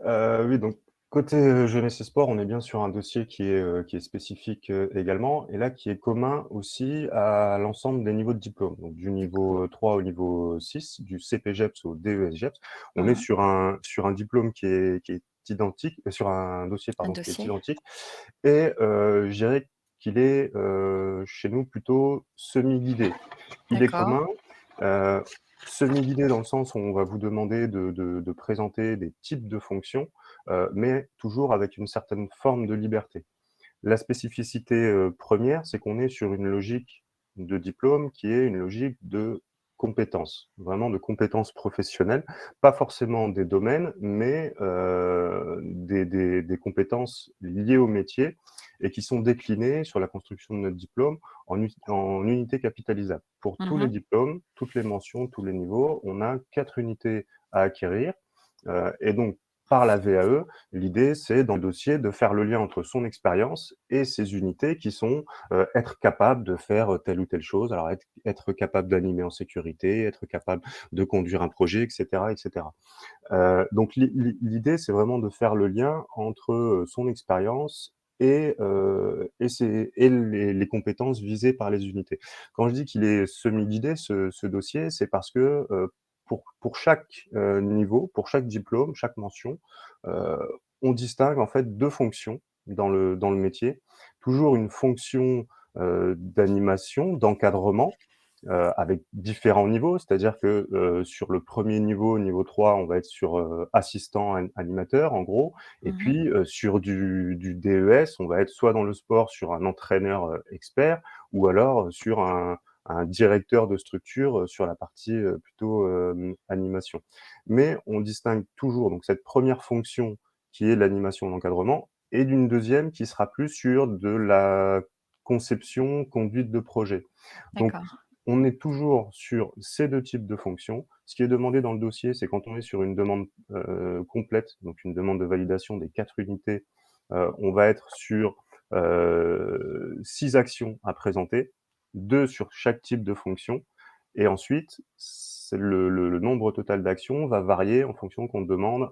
Oui, donc Côté jeunesse et sport, on est bien sur un dossier qui est spécifique également, et là qui est commun aussi à l'ensemble des niveaux de diplôme. Donc du niveau 3 au niveau 6, du CPGEPS au DESGEPS, on est sur un diplôme qui est identique, sur un dossier
Un
pardon, qui est
dossier.
identique, et je dirais qu'il est chez nous plutôt semi-guidé. Il est
D'accord.
commun. Semi-guidé dans le sens où on va vous demander de présenter des types de fonctions, mais toujours avec une certaine forme de liberté. La spécificité première, c'est qu'on est sur une logique de diplôme qui est une logique de compétences, vraiment de compétences professionnelles, pas forcément des domaines, mais des compétences liées au métier et qui sont déclinées sur la construction de notre diplôme en unités capitalisables. Pour tous les diplômes, toutes les mentions, tous les niveaux, on a 4 unités à acquérir, et donc par la VAE, l'idée, c'est dans le dossier de faire le lien entre son expérience et ses unités qui sont être capable de faire telle ou telle chose, alors être capable d'animer en sécurité, être capable de conduire un projet, etc. etc. Donc l'idée, c'est vraiment de faire le lien entre son expérience et les compétences visées par les unités. Quand je dis qu'il est semi-guidé, ce dossier, c'est parce que pour chaque niveau, pour chaque diplôme, chaque mention, euh, on distingue en fait deux fonctions dans le métier. Toujours une fonction d'animation, d'encadrement, avec différents niveaux, c'est-à-dire que sur le premier niveau, niveau 3, on va être sur assistant animateur en gros, et puis sur du DES, on va être soit dans le sport sur un entraîneur expert, ou alors sur un directeur de structure sur la partie plutôt animation. Mais on distingue toujours donc cette première fonction qui est l'animation de l'encadrement, et d'une deuxième qui sera plus sur de la conception, conduite de projet. Donc,
D'accord.
on est toujours sur ces deux types de fonctions. Ce qui est demandé dans le dossier, c'est quand on est sur une demande complète, donc une demande de validation des 4 unités, on va être sur 6 actions à présenter, 2 sur chaque type de fonction. Et ensuite, le nombre total d'actions va varier en fonction qu'on demande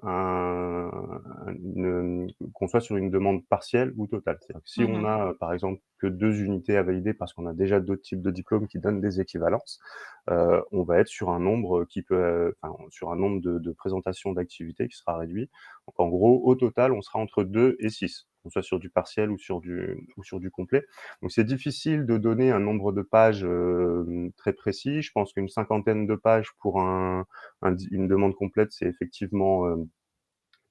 qu'on soit sur une demande partielle ou totale. C'est-à-dire que si on a, par exemple, que 2 unités à valider parce qu'on a déjà d'autres types de diplômes qui donnent des équivalences, on va être sur un nombre sur un nombre de présentations d'activités qui sera réduit. Donc en gros, au total, on sera entre 2 et 6, qu'on soit sur du partiel ou sur du complet. Donc c'est difficile de donner un nombre de pages très précis. Je pense qu'une cinquantaine de pages pour une demande complète, c'est effectivement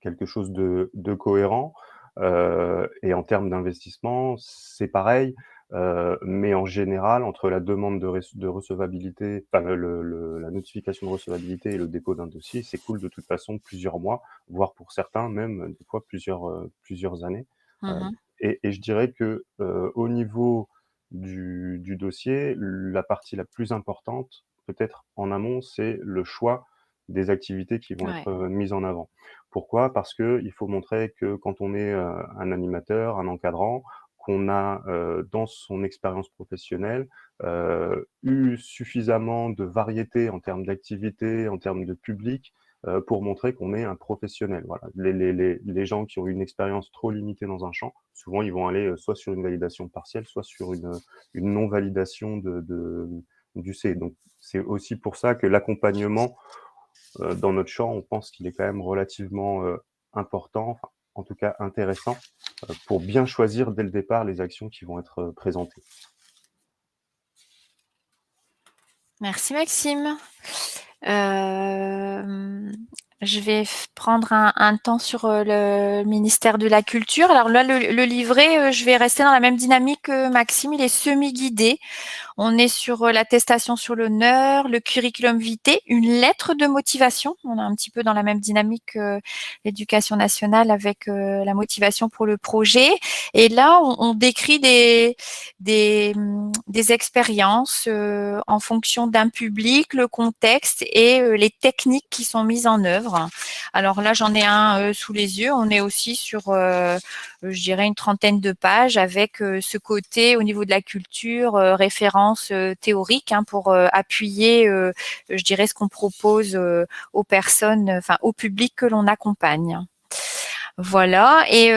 quelque chose de cohérent. Et en termes d'investissement, c'est pareil. Mais en général, entre la demande de recevabilité, enfin la notification de recevabilité et le dépôt d'un dossier, il s'écoule de toute façon plusieurs mois, voire pour certains même des fois plusieurs années. Et je dirais que au niveau du dossier, la partie la plus importante, peut-être en amont, c'est le choix des activités qui vont
Ouais.
être mises en avant. Pourquoi? Parce qu'il faut montrer que quand on est un animateur, un encadrant, qu'on a dans son expérience professionnelle eu suffisamment de variété en termes d'activité, en termes de public, pour montrer qu'on est un professionnel. Voilà. Les gens qui ont eu une expérience trop limitée dans un champ, souvent ils vont aller soit sur une validation partielle, soit sur une non-validation du C. Donc c'est aussi pour ça que l'accompagnement dans notre champ, on pense qu'il est quand même relativement important, enfin, en tout cas intéressant, pour bien choisir dès le départ les actions qui vont être présentées.
Merci Maxime. Je vais prendre un temps sur le ministère de la Culture. Alors là, le livret, je vais rester dans la même dynamique que Maxime. Il est semi-guidé. On est sur l'attestation sur l'honneur, le curriculum vitae, une lettre de motivation. On est un petit peu dans la même dynamique que l'éducation nationale avec la motivation pour le projet. Et là, on décrit des expériences en fonction d'un public, le contexte et les techniques qui sont mises en œuvre. Alors là, j'en ai un sous les yeux. On est aussi sur je dirais une trentaine de pages avec ce côté au niveau de la culture, référence théorique pour appuyer, je dirais, ce qu'on propose aux personnes, enfin au public que l'on accompagne. Voilà. Et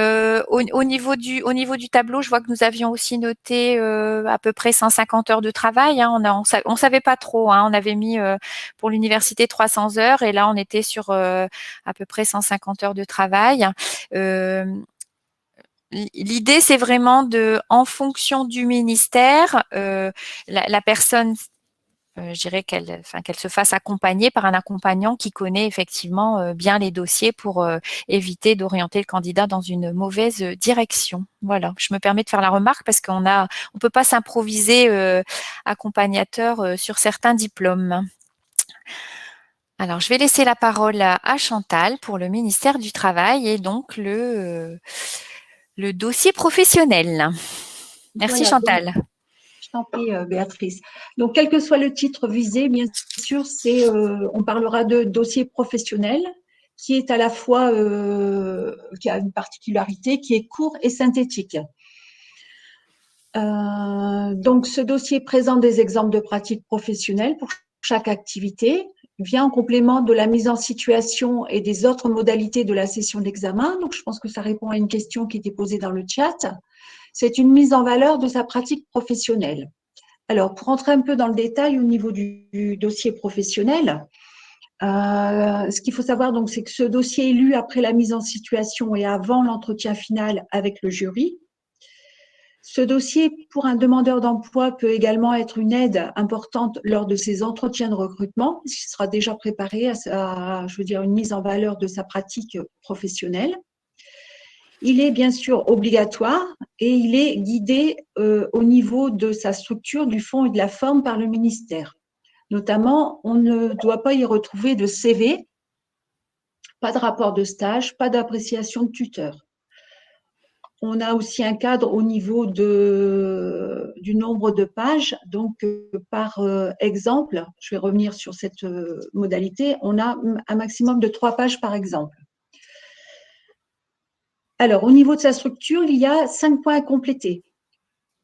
au niveau du tableau, je vois que nous avions aussi noté à peu près 150 heures de travail. Hein. On savait pas trop. Hein. On avait mis pour l'université 300 heures et là on était sur à peu près 150 heures de travail. L'idée, c'est vraiment en fonction du ministère, la personne, je dirais qu'elle se fasse accompagner par un accompagnant qui connaît effectivement bien les dossiers pour éviter d'orienter le candidat dans une mauvaise direction. Voilà, je me permets de faire la remarque parce on peut pas s'improviser accompagnateur sur certains diplômes. Alors, je vais laisser la parole à Chantal pour le ministère du Travail et donc le dossier professionnel. Merci
Voilà,
Chantal.
je t'en prie, Béatrice. Donc, quel que soit le titre visé, bien sûr, on parlera de dossier professionnel qui est à la fois, qui a une particularité, qui est court et synthétique. Donc, ce dossier présente des exemples de pratiques professionnelles pour chaque activité, vient en complément de la mise en situation et des autres modalités de la session d'examen. Donc, je pense que ça répond à une question qui était posée dans le chat. C'est une mise en valeur de sa pratique professionnelle. Alors, pour entrer un peu dans le détail au niveau du dossier professionnel, ce qu'il faut savoir, donc, c'est que ce dossier est lu après la mise en situation et avant l'entretien final avec le jury. Ce dossier, pour un demandeur d'emploi, peut également être une aide importante lors de ses entretiens de recrutement, puisqu'il sera déjà préparé à, je veux dire, une mise en valeur de sa pratique professionnelle. Il est bien sûr obligatoire et il est guidé au niveau de sa structure, du fond et de la forme par le ministère. Notamment, on ne doit pas y retrouver de CV, pas de rapport de stage, pas d'appréciation de tuteur. On a aussi un cadre au niveau du nombre de pages. Donc, par exemple, je vais revenir sur cette modalité, on a un maximum de 3 pages par exemple. Alors, au niveau de sa structure, il y a 5 points à compléter.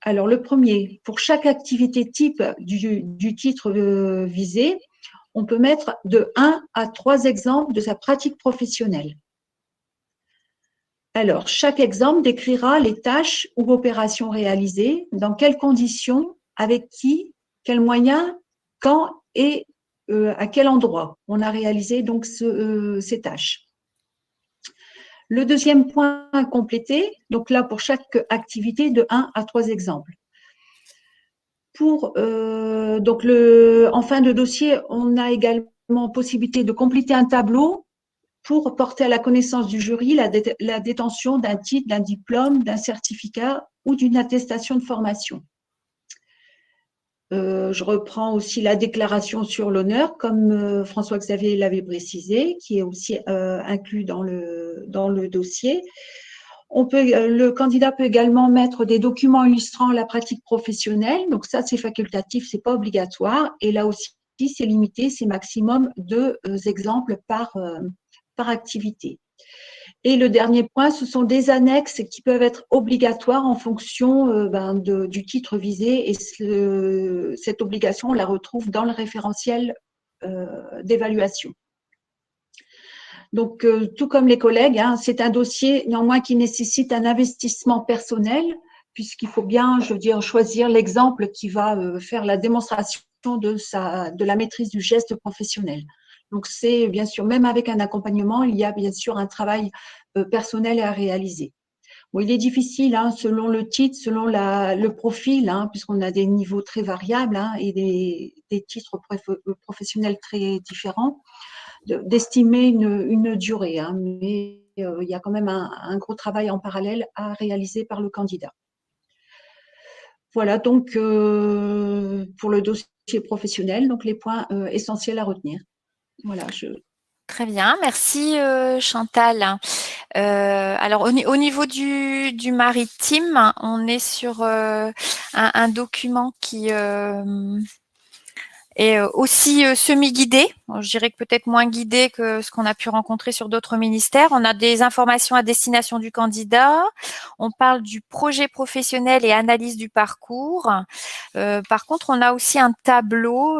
Alors, le premier, pour chaque activité type du titre visé, on peut mettre de 1 à 3 exemples de sa pratique professionnelle. Alors, chaque exemple décrira les tâches ou opérations réalisées, dans quelles conditions, avec qui, quels moyens, quand et à quel endroit on a réalisé donc ces tâches. Le deuxième point à compléter, donc là pour chaque activité de 1 à 3 exemples. En fin de dossier, on a également possibilité de compléter un tableau pour porter à la connaissance du jury la détention d'un titre, d'un diplôme, d'un certificat ou d'une attestation de formation. Je reprends aussi la déclaration sur l'honneur, comme François-Xavier l'avait précisé, qui est aussi inclus dans le dossier. Le candidat peut également mettre des documents illustrant la pratique professionnelle. Donc ça, c'est facultatif, c'est pas obligatoire. Et là aussi, c'est limité, c'est maximum 2 exemples par activité. Et le dernier point, ce sont des annexes qui peuvent être obligatoires en fonction du titre visé. Et cette obligation, on la retrouve dans le référentiel d'évaluation. Donc, tout comme les collègues, hein, c'est un dossier néanmoins qui nécessite un investissement personnel, puisqu'il faut bien, je veux dire, choisir l'exemple qui va faire la démonstration de la maîtrise du geste professionnel. Donc, c'est bien sûr, même avec un accompagnement, il y a bien sûr un travail personnel à réaliser. Bon, il est difficile, hein, selon le titre, selon le profil, hein, puisqu'on a des niveaux très variables hein, et des titres professionnels très différents, d'estimer une durée. Hein, mais il y a quand même un gros travail en parallèle à réaliser par le candidat. Voilà donc pour le dossier professionnel, donc les points essentiels à retenir. Voilà,
Très bien, merci Chantal. Alors au niveau du maritime, on est sur un document qui est aussi semi-guidé. Je dirais que peut-être moins guidé que ce qu'on a pu rencontrer sur d'autres ministères. On a des informations à destination du candidat. On parle du projet professionnel et analyse du parcours. Par contre, on a aussi un tableau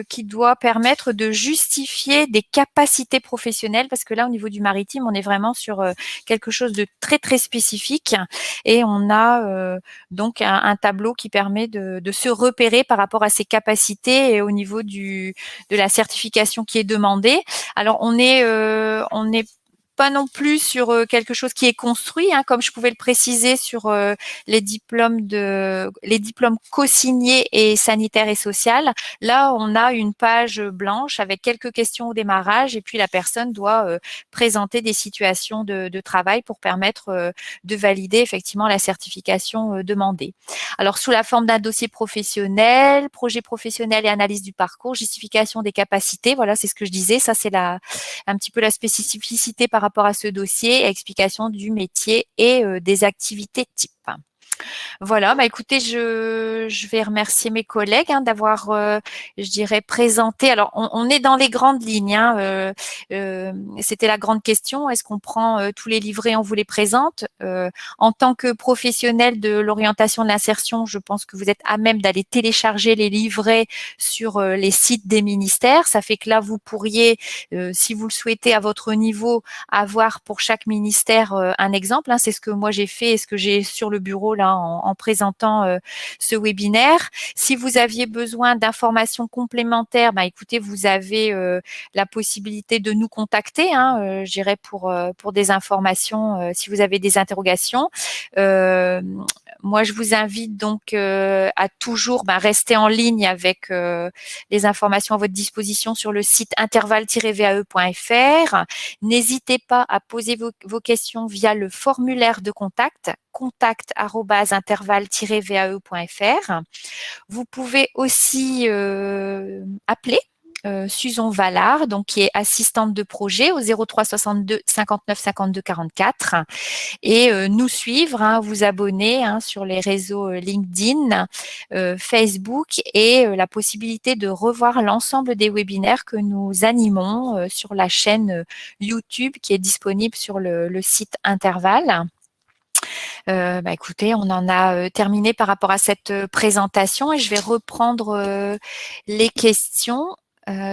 qui doit permettre de justifier des capacités professionnelles, parce que là, au niveau du maritime, on est vraiment sur quelque chose de très, très spécifique. Et on a donc un tableau qui permet de se repérer par rapport à ses capacités et au niveau de la certification qui est demandée. Alors, on est pas non plus sur quelque chose qui est construit, hein, comme je pouvais le préciser sur les diplômes co-signés et sanitaire et social. Là, on a une page blanche avec quelques questions au démarrage et puis la personne doit présenter des situations de travail pour permettre de valider effectivement la certification demandée. Alors, sous la forme d'un dossier professionnel, projet professionnel et analyse du parcours, justification des capacités, voilà, c'est ce que je disais, ça c'est un petit peu la spécificité par rapport à ce dossier, explication du métier et des activités types. Voilà, bah écoutez, je vais remercier mes collègues d'avoir, je dirais, présenté. Alors, on est dans les grandes lignes. C'était la grande question. Est-ce qu'on prend tous les livrets, on vous les présente en tant que professionnel de l'orientation de l'insertion, je pense que vous êtes à même d'aller télécharger les livrets sur les sites des ministères. Ça fait que là, vous pourriez, si vous le souhaitez à votre niveau, avoir pour chaque ministère un exemple. C'est ce que moi j'ai fait et ce que j'ai sur le bureau là en présentant ce webinaire. Si vous aviez besoin d'informations complémentaires, écoutez, vous avez la possibilité de nous contacter, je dirais pour des informations si vous avez des interrogations. Moi, je vous invite donc à toujours rester en ligne avec les informations à votre disposition sur le site interval-vae.fr. N'hésitez pas à poser vos questions via le formulaire de contact@interval-vae.fr. Vous pouvez aussi appeler Susan Vallard, donc qui est assistante de projet au 03 62 59 52 44 et nous suivre, vous abonner sur les réseaux LinkedIn, Facebook et la possibilité de revoir l'ensemble des webinaires que nous animons sur la chaîne YouTube qui est disponible sur le site Interval. Écoutez, on en a terminé par rapport à cette présentation et je vais reprendre les questions.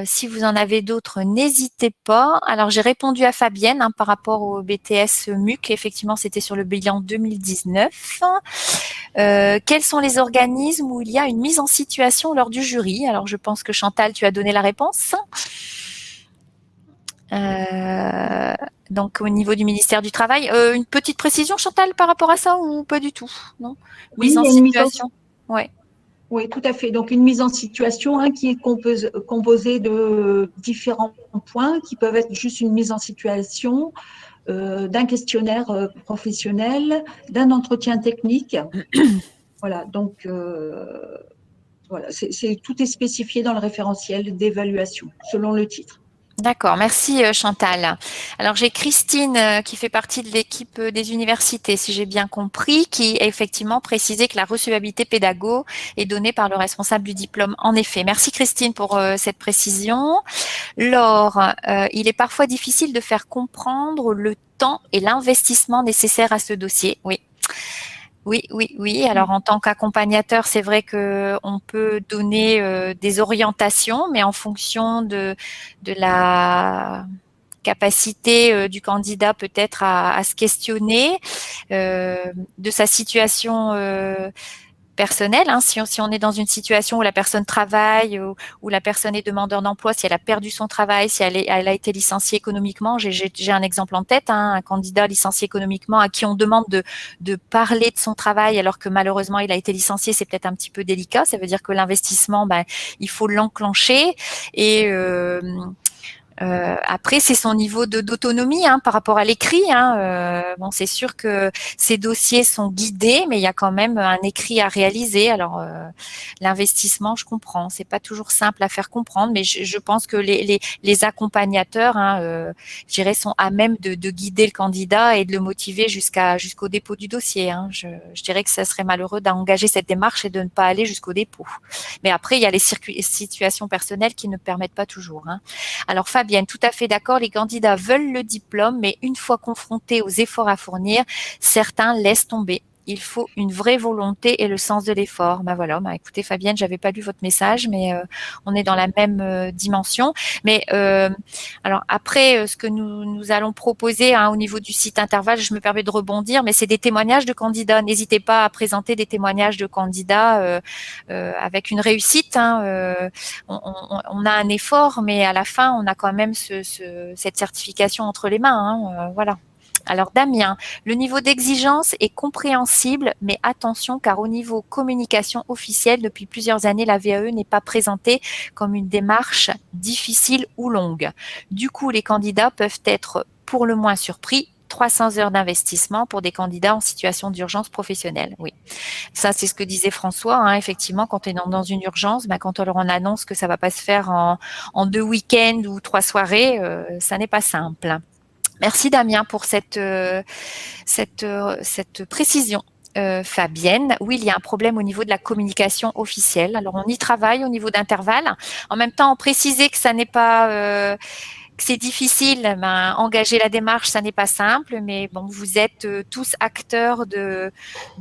Si vous en avez d'autres, n'hésitez pas. Alors, j'ai répondu à Fabienne par rapport au BTS MUC. Effectivement, c'était sur le bilan 2019. Quels sont les organismes où il y a une mise en situation lors du jury? Alors, je pense que Chantal, tu as donné la réponse. Donc, au niveau du ministère du Travail, une petite précision, Chantal, par rapport à ça ou pas du tout? Non. Mise en situation. Ouais.
Oui, tout à fait. Donc, une mise en situation qui est composée de différents points qui peuvent être juste une mise en situation, d'un questionnaire professionnel, d'un entretien technique. Voilà, donc voilà, tout est spécifié dans le référentiel d'évaluation selon le titre.
D'accord, merci Chantal. Alors j'ai Christine qui fait partie de l'équipe des universités, si j'ai bien compris, qui a effectivement précisé que la recevabilité pédago est donnée par le responsable du diplôme. En effet, merci Christine pour cette précision. Laure, il est parfois difficile de faire comprendre le temps et l'investissement nécessaires à ce dossier. Oui. Oui. Alors, en tant qu'accompagnateur, c'est vrai que on peut donner des orientations, mais en fonction de la capacité du candidat peut-être à se questionner, de sa situation personnelle. Si on est dans une situation où la personne travaille, où la personne est demandeur d'emploi, si elle a perdu son travail, si elle a été licenciée économiquement. J'ai un exemple en tête, un candidat licencié économiquement à qui on demande de parler de son travail alors que malheureusement il a été licencié, c'est peut-être un petit peu délicat. Ça veut dire que l'investissement, il faut l'enclencher et Après, c'est son niveau d'autonomie par rapport à l'écrit. Bon, c'est sûr que ces dossiers sont guidés, mais il y a quand même un écrit à réaliser. Alors, l'investissement, je comprends, c'est pas toujours simple à faire comprendre, mais je pense que les accompagnateurs, je dirais, sont à même de guider le candidat et de le motiver jusqu'au dépôt du dossier. Je dirais que ça serait malheureux d'engager cette démarche et de ne pas aller jusqu'au dépôt. Mais après, il y a les situations personnelles qui ne permettent pas toujours. Alors Fabienne, tout à fait d'accord, les candidats veulent le diplôme, mais une fois confrontés aux efforts à fournir, certains laissent tomber. Il faut une vraie volonté et le sens de l'effort. Voilà, écoutez Fabienne, j'avais pas lu votre message, mais on est dans la même dimension. Mais alors après, ce que nous allons proposer au niveau du site Intervalle, je me permets de rebondir, mais c'est des témoignages de candidats. N'hésitez pas à présenter des témoignages de candidats avec une réussite. On a un effort, mais à la fin, on a quand même cette certification entre les mains. Voilà. Alors Damien, le niveau d'exigence est compréhensible, mais attention car au niveau communication officielle, depuis plusieurs années, la VAE n'est pas présentée comme une démarche difficile ou longue. Du coup, les candidats peuvent être pour le moins surpris. 300 heures d'investissement pour des candidats en situation d'urgence professionnelle. Oui, ça c'est ce que disait François. Effectivement, quand on est dans une urgence, quand on leur annonce que ça va pas se faire en 2 week-ends ou 3 soirées, ça n'est pas simple. Merci Damien pour cette précision. Fabienne, oui, il y a un problème au niveau de la communication officielle. Alors, on y travaille au niveau d'Intervalle. En même temps, on précisait que ça n'est pas que c'est difficile. Engager la démarche, ça n'est pas simple, mais bon, vous êtes tous acteurs de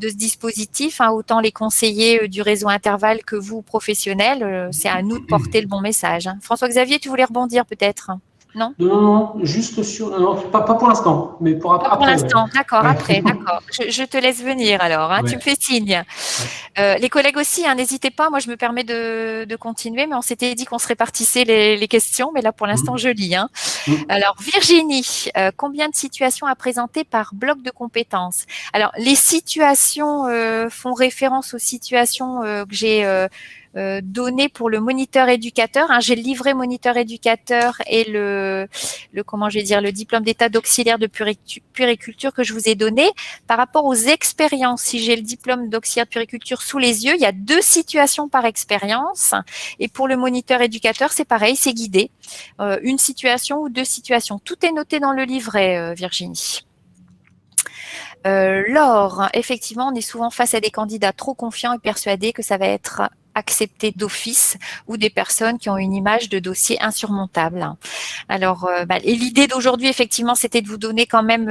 ce dispositif, autant les conseillers du réseau Intervalle que vous, professionnels. C'est à nous de porter le bon message. François-Xavier, tu voulais rebondir peut-être ? Non,
juste sur. Non, pas pour l'instant, mais pour après.
Pas pour l'instant, d'accord,
Ouais.
après, d'accord. Je te laisse venir alors,
Ouais.
Tu me fais signe. Les collègues aussi, n'hésitez pas, moi je me permets de continuer, mais on s'était dit qu'on se répartissait les questions, mais là pour l'instant je lis. Alors Virginie, combien de situations à présenter par bloc de compétences? Alors les situations font référence aux situations que j'ai donné pour le moniteur éducateur. J'ai le livret moniteur éducateur et le diplôme d'état d'auxiliaire de puériculture que je vous ai donné. Par rapport aux expériences, si j'ai le diplôme d'auxiliaire de puériculture sous les yeux, il y a 2 situations par expérience. Et pour le moniteur éducateur, c'est pareil, c'est guidé. Une situation ou 2 situations. Tout est noté dans le livret, Virginie. Laure, effectivement, on est souvent face à des candidats trop confiants et persuadés que ça va être accepté d'office ou des personnes qui ont une image de dossier insurmontable. Alors, et l'idée d'aujourd'hui, effectivement, c'était de vous donner quand même...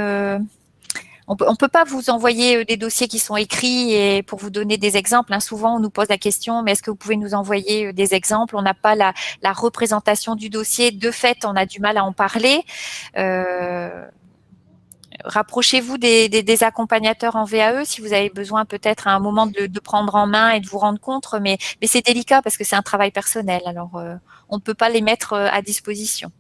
on peut pas vous envoyer des dossiers qui sont écrits et pour vous donner des exemples. Souvent, on nous pose la question, mais est-ce que vous pouvez nous envoyer des exemples? On n'a pas la représentation du dossier. De fait, on a du mal à en parler. Rapprochez-vous des accompagnateurs en VAE si vous avez besoin peut-être à un moment de prendre en main et de vous rendre compte, mais c'est délicat parce que c'est un travail personnel. Alors, on ne peut pas les mettre à disposition.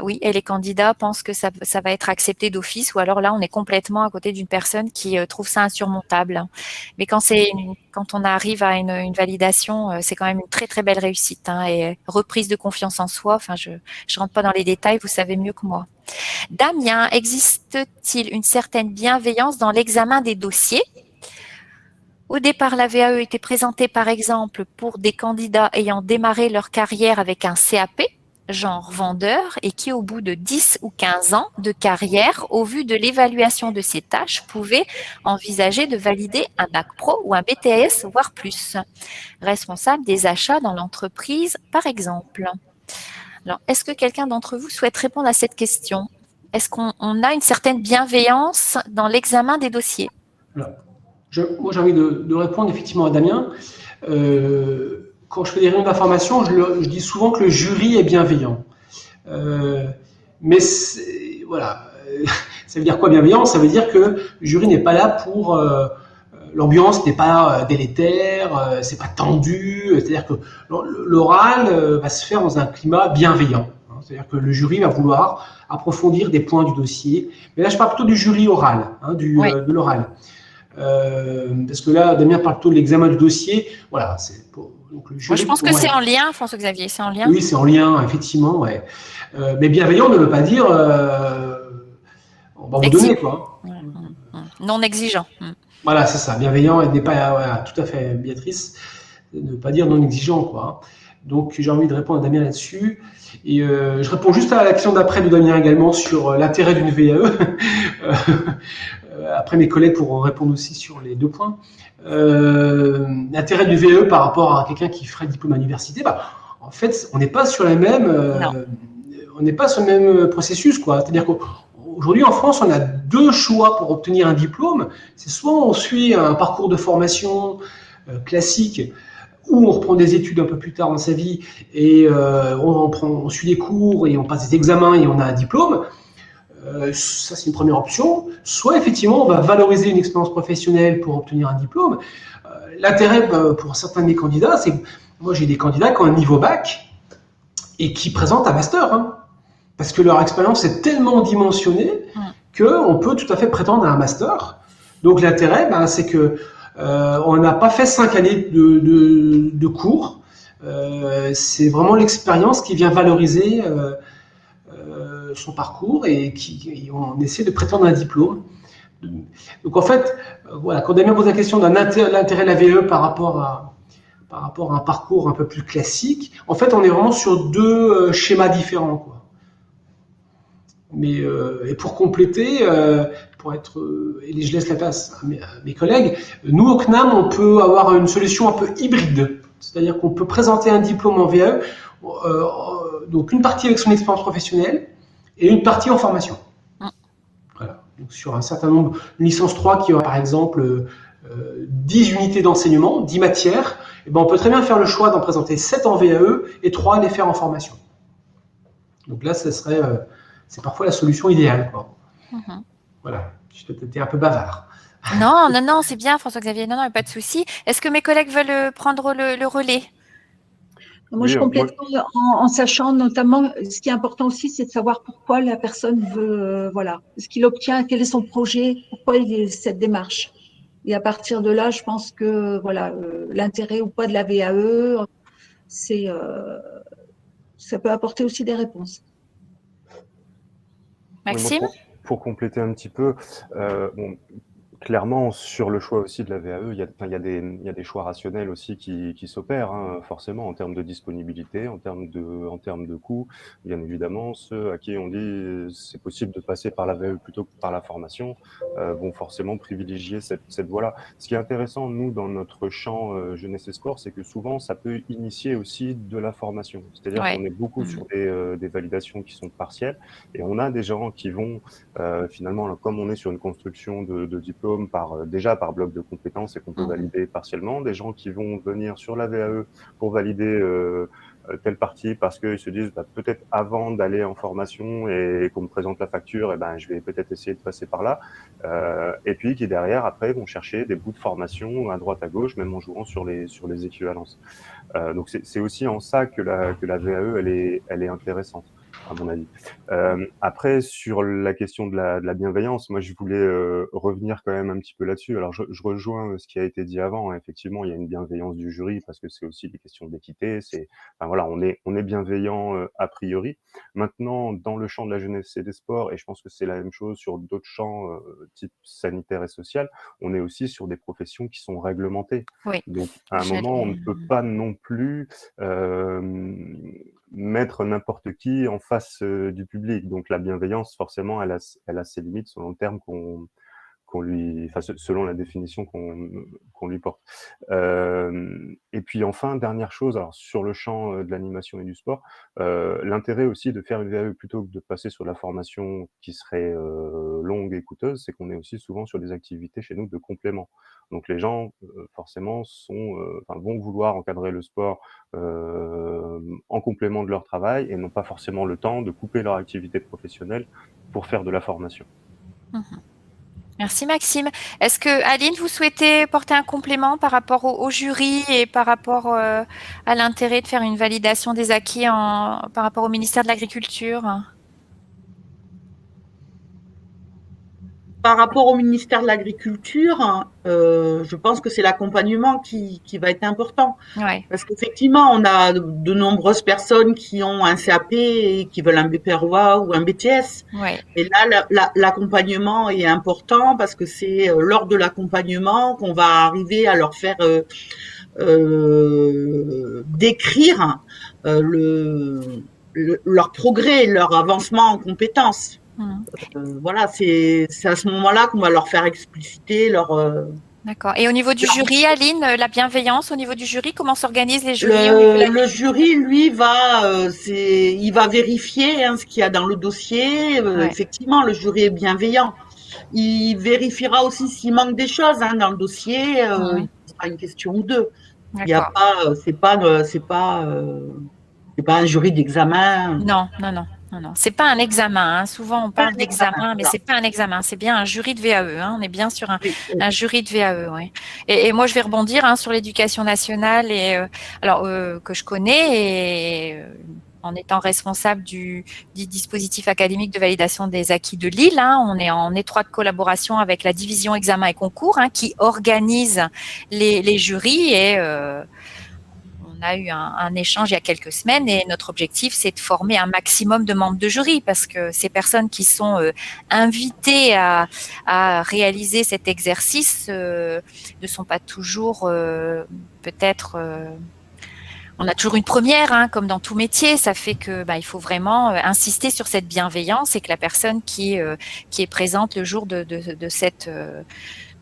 Oui, et les candidats pensent que ça va être accepté d'office, ou alors là, on est complètement à côté d'une personne qui trouve ça insurmontable. Mais quand on arrive à une validation, c'est quand même une très très belle réussite, et reprise de confiance en soi. Enfin, je rentre pas dans les détails, vous savez mieux que moi. Damien, existe-t-il une certaine bienveillance dans l'examen des dossiers? Au départ, la VAE était présentée par exemple pour des candidats ayant démarré leur carrière avec un CAP, genre vendeur, et qui au bout de 10 ou 15 ans de carrière, au vu de l'évaluation de ces tâches, pouvaient envisager de valider un bac pro ou un BTS, voire plus. Responsable des achats dans l'entreprise, par exemple. Alors, est-ce que quelqu'un d'entre vous souhaite répondre à cette question? Est-ce qu'on a une certaine bienveillance dans l'examen des dossiers?
Moi, j'ai envie de répondre effectivement à Damien. Quand je fais des réunions d'information, je dis souvent que le jury est bienveillant. Mais voilà, ça veut dire quoi bienveillant? Ça veut dire que le jury n'est pas là pour... l'ambiance n'est pas délétère, c'est pas tendu. C'est-à-dire que l'oral va se faire dans un climat bienveillant. C'est-à-dire que le jury va vouloir approfondir des points du dossier. Mais là, je parle plutôt du jury oral, de l'oral. Parce que là, Damien parle plutôt de l'examen du dossier. Voilà, donc le
Moi,
jury,
je pense que
ouais.
c'est en lien, François-Xavier, c'est en lien.
Oui, c'est en lien, effectivement, ouais. Mais bienveillant ne veut pas dire on va vous donner, quoi.
Non exigeant.
Voilà, c'est ça. Bienveillant et n'est pas, voilà, tout à fait, Béatrice, ne veut pas dire non exigeant, quoi. Donc, j'ai envie de répondre à Damien là-dessus. Et je réponds juste à la question d'après de Damien également sur l'intérêt d'une VAE. Après, mes collègues pourront répondre aussi sur les 2 points. L'intérêt du VAE par rapport à quelqu'un qui ferait le diplôme à l'université, bah, en fait, on n'est pas sur la même, on n'est pas sur le même processus, quoi. C'est-à-dire qu'aujourd'hui, en France, on a 2 choix pour obtenir un diplôme. C'est soit on suit un parcours de formation classique, ou on reprend des études un peu plus tard dans sa vie et on suit des cours et on passe des examens et on a un diplôme. Ça, c'est une première option. Soit, effectivement, on va valoriser une expérience professionnelle pour obtenir un diplôme. L'intérêt pour certains de mes candidats, c'est que moi, j'ai des candidats qui ont un niveau bac et qui présentent un master. Hein, parce que leur expérience est tellement dimensionnée qu'on peut tout à fait prétendre à un master. Donc, l'intérêt, c'est que on n'a pas fait 5 années de cours. C'est vraiment l'expérience qui vient valoriser son parcours et on essaie de prétendre un diplôme. Donc en fait, voilà, quand Damien pose la question d'un l'intérêt de la VE par rapport à un parcours un peu plus classique, en fait, on est vraiment sur 2 schémas différents, quoi. Mais et pour compléter, et je laisse la place à mes collègues, nous au CNAM, on peut avoir une solution un peu hybride, c'est-à-dire qu'on peut présenter un diplôme en VE, donc une partie avec son expérience professionnelle et une partie en formation. Voilà. Donc sur un certain nombre, une licence 3 qui aura par exemple 10 unités d'enseignement, 10 matières, et on peut très bien faire le choix d'en présenter 7 en VAE et 3 les faire en formation. Donc là, c'est parfois la solution idéale, quoi. Voilà, je t'ai été un peu bavard.
Non, c'est bien, François-Xavier, non, pas de souci. Est-ce que mes collègues veulent prendre le relais?
Moi, je complète en sachant notamment, ce qui est important aussi, c'est de savoir pourquoi la personne veut, voilà, ce qu'il obtient, quel est son projet, pourquoi il est cette démarche. Et à partir de là, je pense que voilà, l'intérêt ou pas de la VAE, ça peut apporter aussi des réponses.
Maxime?
Pour compléter un petit peu, clairement, sur le choix aussi de la VAE, il y a des choix rationnels aussi qui s'opèrent, hein, forcément, en termes de disponibilité, en termes de coûts. Bien évidemment, ceux à qui on dit c'est possible de passer par la VAE plutôt que par la formation vont forcément privilégier cette voie-là. Ce qui est intéressant, nous, dans notre champ jeunesse et sport, c'est que souvent, ça peut initier aussi de la formation. C'est-à-dire qu'on est beaucoup sur des validations qui sont partielles et on a des gens qui vont finalement, comme on est sur une construction de diplôme, déjà par bloc de compétences et qu'on peut valider partiellement, des gens qui vont venir sur la VAE pour valider telle partie parce qu'ils se disent peut-être avant d'aller en formation et qu'on me présente la facture, je vais peut-être essayer de passer par là, et puis qui derrière après vont chercher des bouts de formation à droite à gauche, même en jouant sur les équivalences. Donc c'est aussi en ça que la VAE elle est intéressante, à mon avis. Après, sur la question de la bienveillance, moi je voulais revenir quand même un petit peu là-dessus. Alors je rejoins ce qui a été dit avant, hein. Effectivement, il y a une bienveillance du jury parce que c'est aussi des questions d'équité. Voilà, on est bienveillant a priori. Maintenant, dans le champ de la jeunesse et des sports, et je pense que c'est la même chose sur d'autres champs type sanitaire et social, on est aussi sur des professions qui sont réglementées.
Oui.
Donc à un moment, on ne peut pas non plus mettre n'importe qui en face du public. Donc la bienveillance, forcément, elle a ses limites selon le terme selon la définition qu'on lui porte. Et puis enfin, dernière chose, alors sur le champ de l'animation et du sport, l'intérêt aussi de faire une VAE plutôt que de passer sur la formation qui serait longue et coûteuse, c'est qu'on est aussi souvent sur des activités chez nous de complément. Donc les gens, forcément, vont vouloir encadrer le sport en complément de leur travail et n'ont pas forcément le temps de couper leur activité professionnelle pour faire de la formation.
Merci Maxime. Est-ce que Aline, vous souhaitez porter un complément par rapport au jury et par rapport à l'intérêt de faire une validation des acquis par rapport au ministère de l'Agriculture?
par rapport au ministère de l'Agriculture, je pense que c'est l'accompagnement qui va être important.
Ouais.
Parce qu'effectivement, on a de nombreuses personnes qui ont un CAP et qui veulent un BPROA ou un BTS.
Ouais.
Et là, l'accompagnement est important parce que c'est lors de l'accompagnement qu'on va arriver à leur faire décrire leur progrès, leur avancement en compétences.
Mmh.
Voilà, c'est à ce moment-là qu'on va leur faire expliciter
D'accord. Et au niveau du jury, Aline, la bienveillance au niveau du jury, comment s'organisent les jurys au niveau de la...
le jury, lui, il va vérifier ce qu'il y a dans le dossier.
Ouais.
Effectivement, le jury est bienveillant. Il vérifiera aussi s'il manque des choses dans le dossier. Il posera une question ou deux. Il y a
D'accord.
pas, c'est pas un jury d'examen.
Non, non, non, non, non. C'est pas un examen, hein. Souvent, on parle
Un examen,
d'examen, mais
voilà.
c'est pas un examen. C'est bien un jury de VAE, hein. On est bien sur
Oui, oui.
un jury de VAE, ouais. Et moi, je vais rebondir sur l'éducation nationale et que je connais et en étant responsable du dispositif académique de validation des acquis de Lille, hein, on est en étroite collaboration avec la division examen et concours, hein, qui organise les jurys et on a eu un échange il y a quelques semaines et notre objectif, c'est de former un maximum de membres de jury parce que ces personnes qui sont invitées à réaliser cet exercice ne sont pas toujours peut-être... on a toujours une première, hein, comme dans tout métier. Ça fait que il faut vraiment insister sur cette bienveillance et que la personne qui est présente le jour de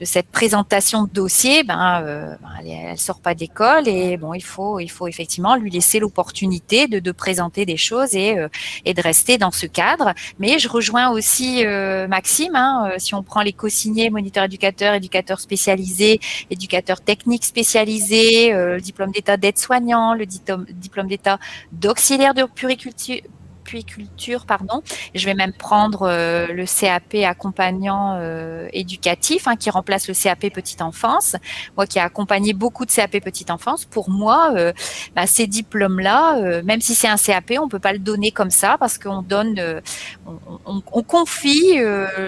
cette présentation de dossier, elle sort pas d'école et bon, il faut effectivement lui laisser l'opportunité de présenter des choses et de rester dans ce cadre. Mais je rejoins aussi Maxime, hein, si on prend les co-signés, moniteur éducateur, éducateur spécialisé, éducateur technique spécialisé, le diplôme d'état d'aide-soignant, le diplôme d'état d'auxiliaire de puériculture, pardon. Je vais même prendre le CAP accompagnant éducatif, hein, qui remplace le CAP petite enfance. Moi qui ai accompagné beaucoup de CAP petite enfance, pour moi, ces diplômes-là, même si c'est un CAP, on peut pas le donner comme ça parce qu'on donne, on confie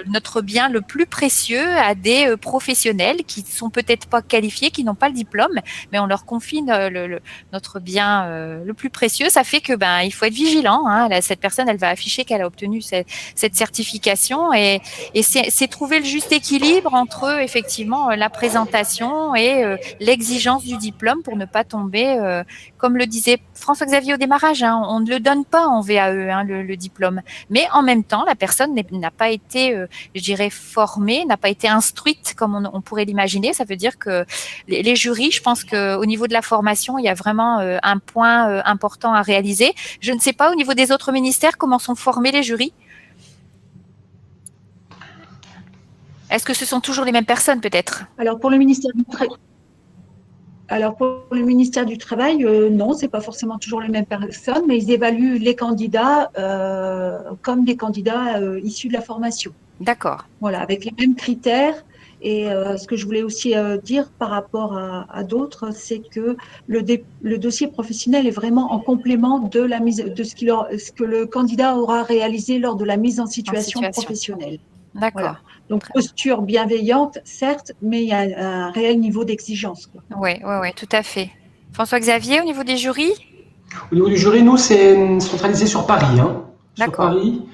notre bien le plus précieux à des professionnels qui sont peut-être pas qualifiés, qui n'ont pas le diplôme, mais on leur confie notre bien le plus précieux. Ça fait que il faut être vigilant, hein. Cette personne, elle va afficher qu'elle a obtenu cette certification et c'est trouver le juste équilibre entre effectivement la présentation et l'exigence du diplôme pour ne pas tomber, comme le disait François-Xavier au démarrage, hein, on ne le donne pas en VAE, hein, le diplôme, mais en même temps, la personne n'a pas été, je dirais, formée, n'a pas été instruite comme on pourrait l'imaginer. Ça veut dire que les jurys, je pense qu'au niveau de la formation, il y a vraiment un point important à réaliser. Je ne sais pas au niveau des autres ministères comment sont formés les jurys. Est-ce que ce sont toujours les mêmes personnes peut-être?
Alors pour le ministère du Travail, non, c'est pas forcément toujours les mêmes personnes, mais ils évaluent les candidats comme des candidats issus de la formation.
D'accord.
Voilà, avec les mêmes critères. Et ce que je voulais aussi dire par rapport à d'autres, c'est que le dossier professionnel est vraiment en complément de la mise de ce que le candidat aura réalisé lors de la mise en situation professionnelle.
D'accord.
Voilà. Donc posture bienveillante, certes, mais il y a un réel niveau d'exigence.
Oui, tout à fait. François-Xavier, au niveau des jurys?
Au niveau du jury, nous, c'est centralisé sur Paris. Hein. Sur Paris.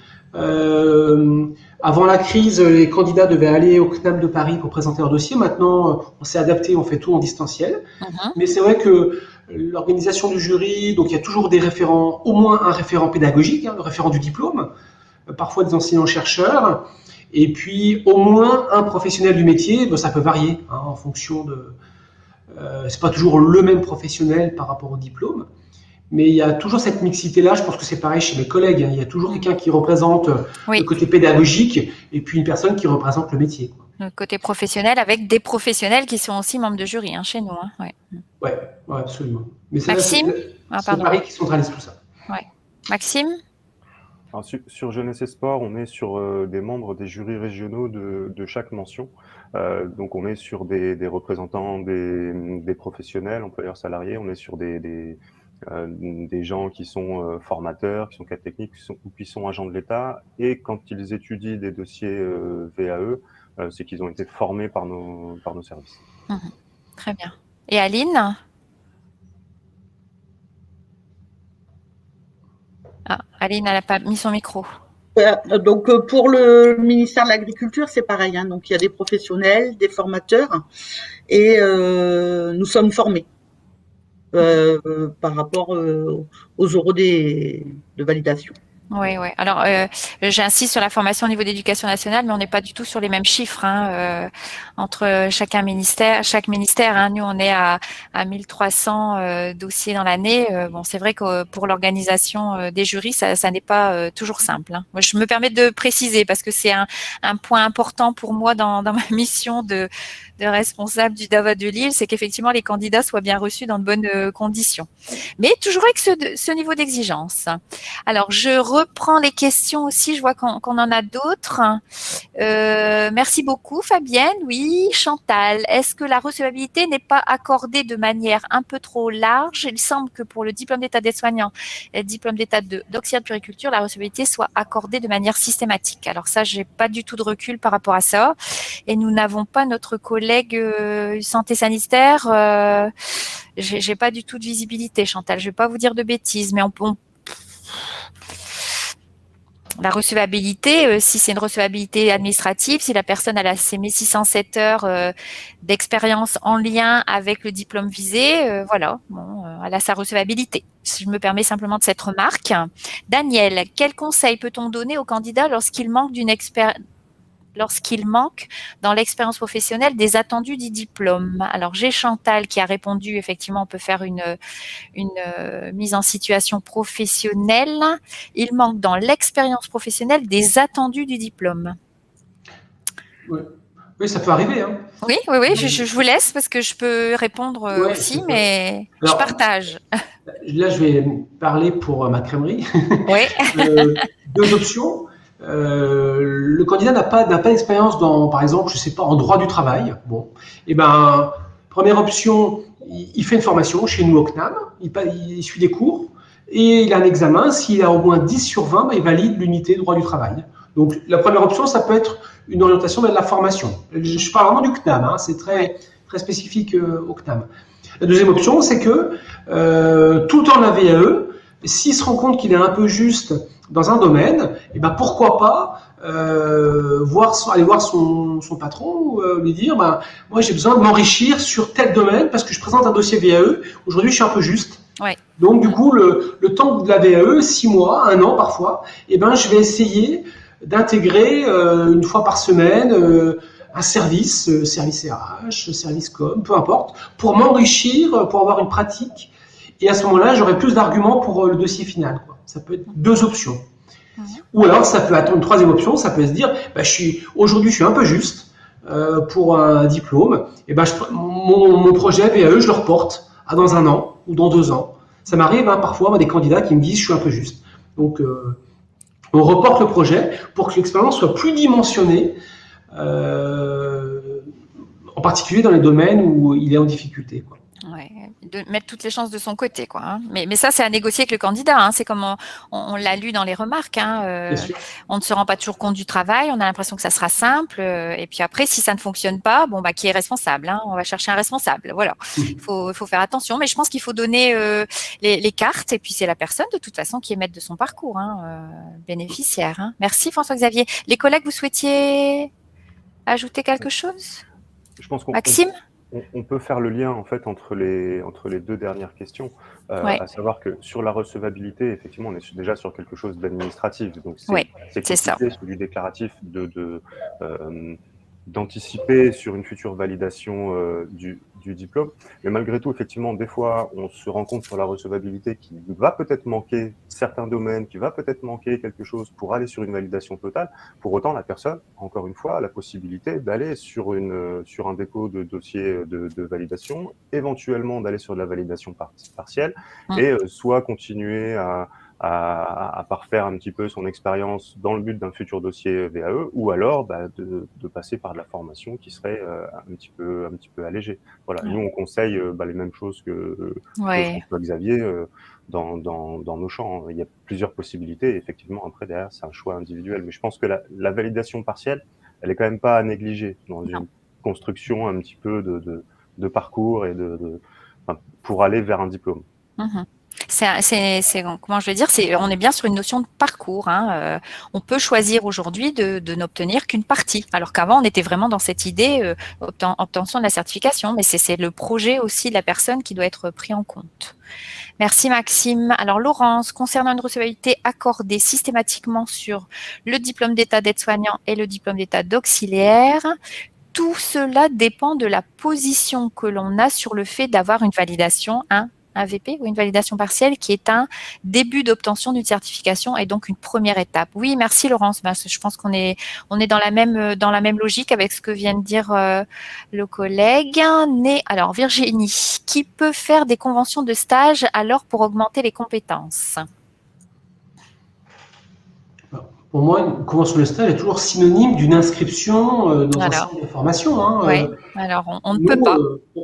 Avant la crise, les candidats devaient aller au CNAM de Paris pour présenter leur dossier. Maintenant, on s'est adapté, on fait tout en distanciel. Mais c'est vrai que l'organisation du jury, donc il y a toujours des référents, au moins un référent pédagogique, hein, le référent du diplôme, parfois des enseignants-chercheurs, et puis au moins un professionnel du métier. Ça peut varier hein, en fonction de... c'est pas toujours le même professionnel par rapport au diplôme. Mais il y a toujours cette mixité-là. Je pense que c'est pareil chez mes collègues. Hein. Il y a toujours quelqu'un qui représente le côté pédagogique et puis une personne qui représente le métier.
Le côté professionnel avec des professionnels qui sont aussi membres de jury hein, chez nous. Hein.
Ouais, absolument. Mais
Maxime,
c'est Paris qui centralise tout ça.
Ouais. Maxime?
Alors, sur Jeunesse et Sport, on est sur des membres des jurys régionaux de chaque mention. Donc, on est sur des représentants des professionnels, employeurs salariés. On est sur des gens qui sont formateurs, qui sont cadres techniques ou qui sont agents de l'État. Et quand ils étudient des dossiers VAE, c'est qu'ils ont été formés par nos services.
Très bien. Et Aline? Ah, Aline, elle n'a pas mis son micro.
Donc, pour le ministère de l'Agriculture, c'est pareil, hein. Donc, il y a des professionnels, des formateurs, et nous sommes formés par rapport aux euros de validation.
Oui, oui. Alors, j'insiste sur la formation au niveau d'éducation nationale, mais on n'est pas du tout sur les mêmes chiffres entre chaque ministère. Hein. Nous, on est à 1300 dossiers dans l'année. Bon, c'est vrai que pour l'organisation des jurys, ça n'est pas toujours simple. Hein. Moi, je me permets de préciser parce que c'est un point important pour moi dans ma mission de responsable du DAVA de Lille, c'est qu'effectivement les candidats soient bien reçus dans de bonnes conditions. Mais toujours avec ce niveau d'exigence. Alors, je reprends les questions aussi, je vois qu'on en a d'autres. Merci beaucoup Fabienne. Oui, Chantal, est-ce que la recevabilité n'est pas accordée de manière un peu trop large? Il semble que pour le diplôme d'état d'aide-soignant et le diplôme d'état d'auxiliaire de puériculture, la recevabilité soit accordée de manière systématique. Alors ça, j'ai pas du tout de recul par rapport à ça. Et nous n'avons pas notre collègue santé sanitaire. J'ai pas du tout de visibilité, Chantal. Je vais pas vous dire de bêtises, mais la recevabilité, si c'est une recevabilité administrative, si la personne a ses 1607 heures d'expérience en lien avec le diplôme visé, voilà, bon, elle a sa recevabilité. Si je me permets simplement de cette remarque. Daniel, quel conseil peut-on donner au candidat lorsqu'il manque dans l'expérience professionnelle des attendus du diplôme? Alors, j'ai Chantal qui a répondu, effectivement, on peut faire une mise en situation professionnelle. Il manque dans l'expérience professionnelle des attendus du diplôme.
Oui, oui, ça peut arriver. Hein.
Oui, je vous laisse parce que je peux répondre aussi, mais alors, je partage.
Là, je vais parler pour ma crèmerie.
Oui.
Deux options. Le candidat n'a pas d'expérience dans, par exemple, je sais pas, en droit du travail. Bon, et ben, première option, il fait une formation chez nous au CNAM, il suit des cours et il a un examen. S'il a au moins 10 sur 20, ben, il valide l'unité droit du travail. Donc, la première option, ça peut être une orientation vers la formation. Je parle vraiment du CNAM, hein, c'est très spécifique au CNAM. La deuxième option, c'est que tout en VAE, s'il se rend compte qu'il est un peu juste dans un domaine, et ben pourquoi pas aller voir son patron, lui dire moi j'ai besoin de m'enrichir sur tel domaine parce que je présente un dossier VAE, aujourd'hui je suis un peu juste.
Ouais.
Donc du coup le temps de la VAE, 6 mois, 1 an parfois, et ben je vais essayer d'intégrer une fois par semaine un service RH, service com, peu importe, pour m'enrichir, pour avoir une pratique. Et à ce moment-là, j'aurai plus d'arguments pour le dossier final. Quoi. Ça peut être deux options. Ou alors, ça peut être une troisième option, ça peut se dire, aujourd'hui, je suis un peu juste pour un diplôme, et mon projet VAE, je le reporte dans 1 an ou dans 2 ans. Ça m'arrive parfois des candidats qui me disent, je suis un peu juste. Donc, on reporte le projet pour que l'expérience soit plus dimensionnée, en particulier dans les domaines où il est en difficulté. Quoi.
Ouais, de mettre toutes les chances de son côté, quoi. Hein. Mais ça, c'est à négocier avec le candidat. Hein. C'est comme on l'a lu dans les remarques. Hein. On ne se rend pas toujours compte du travail. On a l'impression que ça sera simple. Et puis après, si ça ne fonctionne pas, qui est responsable hein. On va chercher un responsable. Voilà. Il faut faire attention. Mais je pense qu'il faut donner les cartes. Et puis c'est la personne, de toute façon, qui est maître de son parcours, bénéficiaire. Hein. Merci François-Xavier. Les collègues, vous souhaitiez ajouter quelque chose?
Je pense
Maxime?
On peut faire le lien en fait entre les deux dernières questions, à savoir que sur la recevabilité, effectivement, on est déjà sur quelque chose d'administratif, donc c'est compliqué sur du déclaratif d'anticiper sur une future validation du diplôme. Mais malgré tout, effectivement, des fois, on se rend compte sur la recevabilité qu'il va peut-être manquer certains domaines, qu'il va peut-être manquer quelque chose pour aller sur une validation totale. Pour autant, la personne, encore une fois, a la possibilité d'aller sur un dépôt de dossier de validation, éventuellement d'aller sur de la validation partielle, et soit continuer à parfaire un petit peu son expérience dans le but d'un futur dossier VAE, ou alors de passer par de la formation qui serait un petit peu allégée. Voilà. Nous, on conseille les mêmes choses que François-Xavier dans nos champs. Il y a plusieurs possibilités, et effectivement, après, derrière, c'est un choix individuel. Mais je pense que la validation partielle elle est quand même pas à négliger dans
Non.
une construction un petit peu de parcours et pour aller vers un diplôme.
Comment je veux dire, on est bien sur une notion de parcours. Hein. On peut choisir aujourd'hui de n'obtenir qu'une partie, alors qu'avant on était vraiment dans cette idée obtention de la certification, mais c'est le projet aussi de la personne qui doit être pris en compte. Merci Maxime. Alors Laurence, concernant une recevabilité accordée systématiquement sur le diplôme d'état d'aide-soignant et le diplôme d'état d'auxiliaire, tout cela dépend de la position que l'on a sur le fait d'avoir une validation, un VP ou une validation partielle qui est un début d'obtention d'une certification et donc une première étape. Oui, merci Laurence. Je pense qu'on est dans la même logique avec ce que vient de dire le collègue. Alors Virginie, qui peut faire des conventions de stage alors pour augmenter les compétences?
Pour moi, une convention de stage est toujours synonyme d'une inscription dans un centre de formation.
Oui, alors on ne peut pas.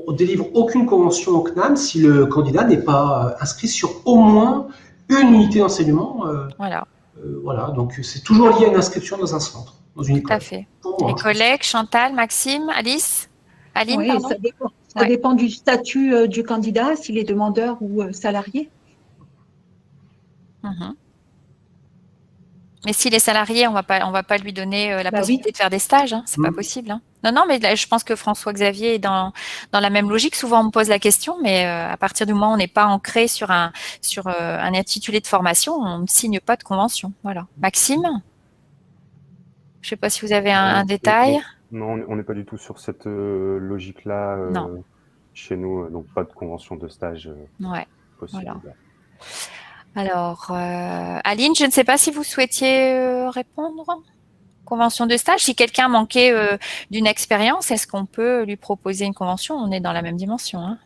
On délivre aucune convention au CNAM si le candidat n'est pas inscrit sur au moins une unité d'enseignement. Voilà, donc c'est toujours lié à une inscription dans un centre, dans une école.
Tout à fait. Les collègues, Chantal, Maxime, Aline,
oui,
pardon.
Ça dépend du statut du candidat, s'il est demandeur ou salarié.
Mais s'il est salarié, on va pas lui donner la possibilité de faire des stages. Hein. C'est pas possible. Hein. Non, mais là, je pense que François-Xavier est dans la même logique. Souvent, on me pose la question, mais à partir du moment où on n'est pas ancré sur un intitulé de formation, on ne signe pas de convention. Voilà. Maxime, je ne sais pas si vous avez un détail.
Non, on n'est pas du tout sur cette logique-là chez nous, donc pas de convention de stage possible.
Voilà. Alors, Aline, je ne sais pas si vous souhaitiez répondre. Convention de stage, si quelqu'un manquait d'une expérience, est-ce qu'on peut lui proposer une convention? On est dans la même dimension. Hein.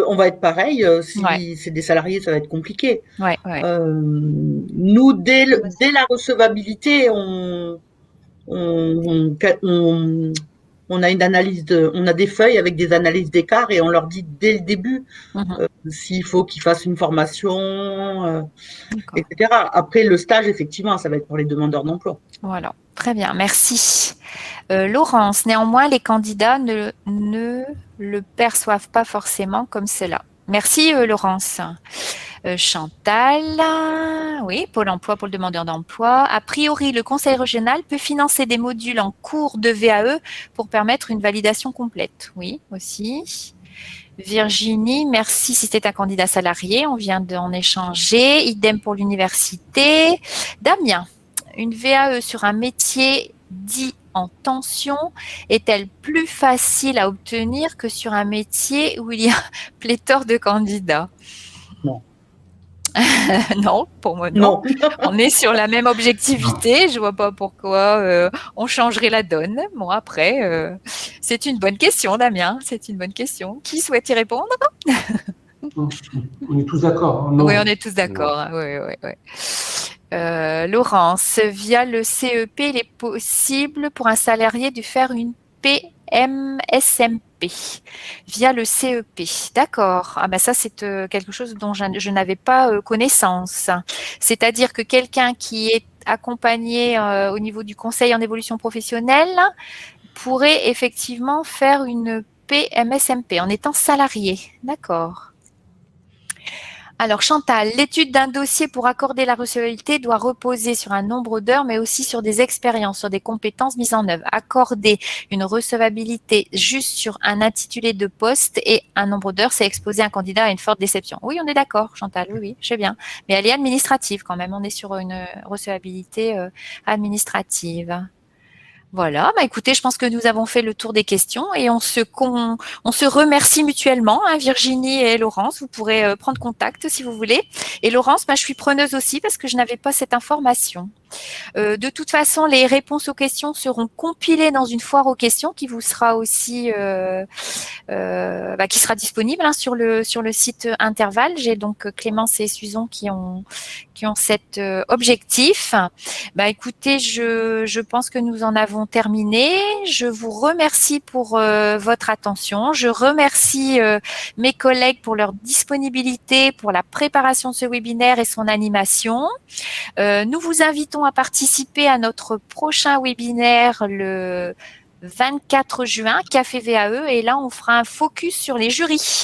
On va être pareil. Si c'est des salariés, ça va être compliqué.
Ouais.
Nous, dès la recevabilité, on a une analyse on a des feuilles avec des analyses d'écart et on leur dit dès le début s'il faut qu'ils fassent une formation, etc. Après, le stage, effectivement, ça va être pour les demandeurs d'emploi.
Voilà, très bien, merci. Laurence, néanmoins, les candidats ne le perçoivent pas forcément comme cela. Merci Laurence. Chantal, oui, Pôle emploi pour le demandeur d'emploi. A priori, le Conseil régional peut financer des modules en cours de VAE pour permettre une validation complète. Oui, aussi. Virginie, merci si c'est un candidat salarié, on vient d'en échanger. Idem pour l'université. Damien, une VAE sur un métier dit en tension est-elle plus facile à obtenir que sur un métier où il y a pléthore de candidats?
Non.
Non, pour moi non. On est sur la même objectivité. Je vois pas pourquoi on changerait la donne. Bon après, c'est une bonne question, Damien. C'est une bonne question. Qui souhaite y répondre?
On est tous d'accord. Hein,
oui, on est tous d'accord. Oui. Laurence, via le CEP, il est possible pour un salarié de faire une PMSMP via le CEP. D'accord. Ah ben ça, c'est quelque chose dont je n'avais pas connaissance. C'est-à-dire que quelqu'un qui est accompagné au niveau du conseil en évolution professionnelle pourrait effectivement faire une PMSMP en étant salarié. D'accord. Alors Chantal, l'étude d'un dossier pour accorder la recevabilité doit reposer sur un nombre d'heures, mais aussi sur des expériences, sur des compétences mises en œuvre. Accorder une recevabilité juste sur un intitulé de poste et un nombre d'heures, c'est exposer un candidat à une forte déception. Oui, on est d'accord, Chantal, oui, je sais bien. Mais elle est administrative quand même, on est sur une recevabilité administrative. Voilà, écoutez, je pense que nous avons fait le tour des questions et on se remercie mutuellement, hein, Virginie et Laurence. Vous pourrez prendre contact si vous voulez. Et Laurence, je suis preneuse aussi parce que je n'avais pas cette information. De toute façon, les réponses aux questions seront compilées dans une foire aux questions qui vous sera aussi qui sera disponible sur le site Interval. J'ai donc Clémence et Suzon qui ont cet objectif. Écoutez, je pense que nous en avons terminé. Je vous remercie pour votre attention. Je remercie mes collègues pour leur disponibilité, pour la préparation de ce webinaire et son animation. Nous vous invitons invitons à participer à notre prochain webinaire le 24 juin, Café VAE, et là, on fera un focus sur les jurys.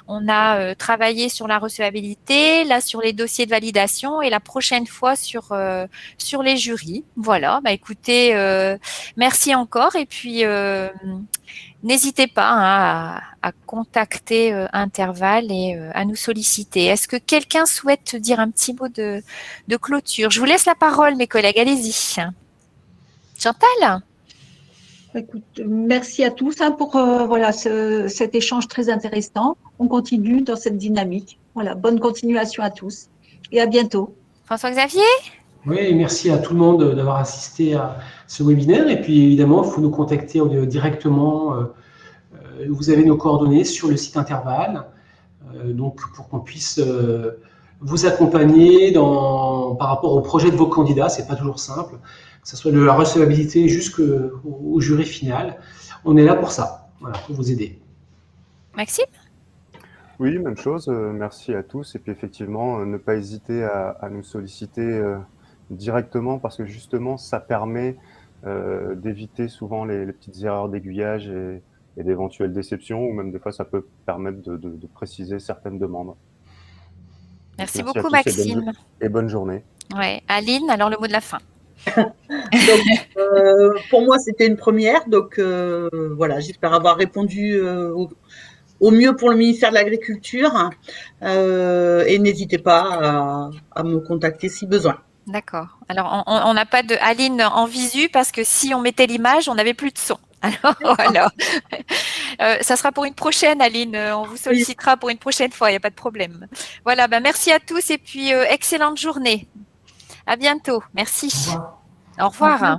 On a travaillé sur la recevabilité, là sur les dossiers de validation et la prochaine fois sur les jurys. Voilà, bah écoutez, merci encore et puis n'hésitez pas hein, à contacter Interval et à nous solliciter. Est-ce que quelqu'un souhaite dire un petit mot de clôture? Je vous laisse la parole, mes collègues, allez-y. Chantal?
Écoute, merci à tous hein, pour voilà, cet échange très intéressant. On continue dans cette dynamique. Voilà, bonne continuation à tous et à bientôt.
François-Xavier?
Oui, merci à tout le monde d'avoir assisté à ce webinaire. Et puis évidemment, il faut nous contacter directement. Vous avez nos coordonnées sur le site Interval, donc pour qu'on puisse vous accompagner par rapport au projet de vos candidats. C'est pas toujours simple, que ce soit de la recevabilité jusqu'au jury final. On est là pour ça, voilà, pour vous aider.
Maxime?
Oui, même chose. Merci à tous. Et puis effectivement, ne pas hésiter à nous solliciter directement parce que justement, ça permet d'éviter souvent les petites erreurs d'aiguillage et d'éventuelles déceptions, ou même des fois, ça peut permettre de préciser certaines demandes.
Merci
à
beaucoup,
tous
Maxime.
Et bonne journée.
Ouais. Aline, alors le mot de la fin.
Donc, pour moi, c'était une première. Donc, voilà, j'espère avoir répondu au mieux pour le ministère de l'Agriculture. Et n'hésitez pas à me contacter si besoin.
D'accord. Alors, on n'a pas de Aline en visu parce que si on mettait l'image, on n'avait plus de son. Alors, voilà. Ça sera pour une prochaine, Aline. On vous sollicitera pour une prochaine fois, il n'y a pas de problème. Voilà, ben, merci à tous et puis excellente journée. À bientôt. Merci.
Au revoir.
Au revoir.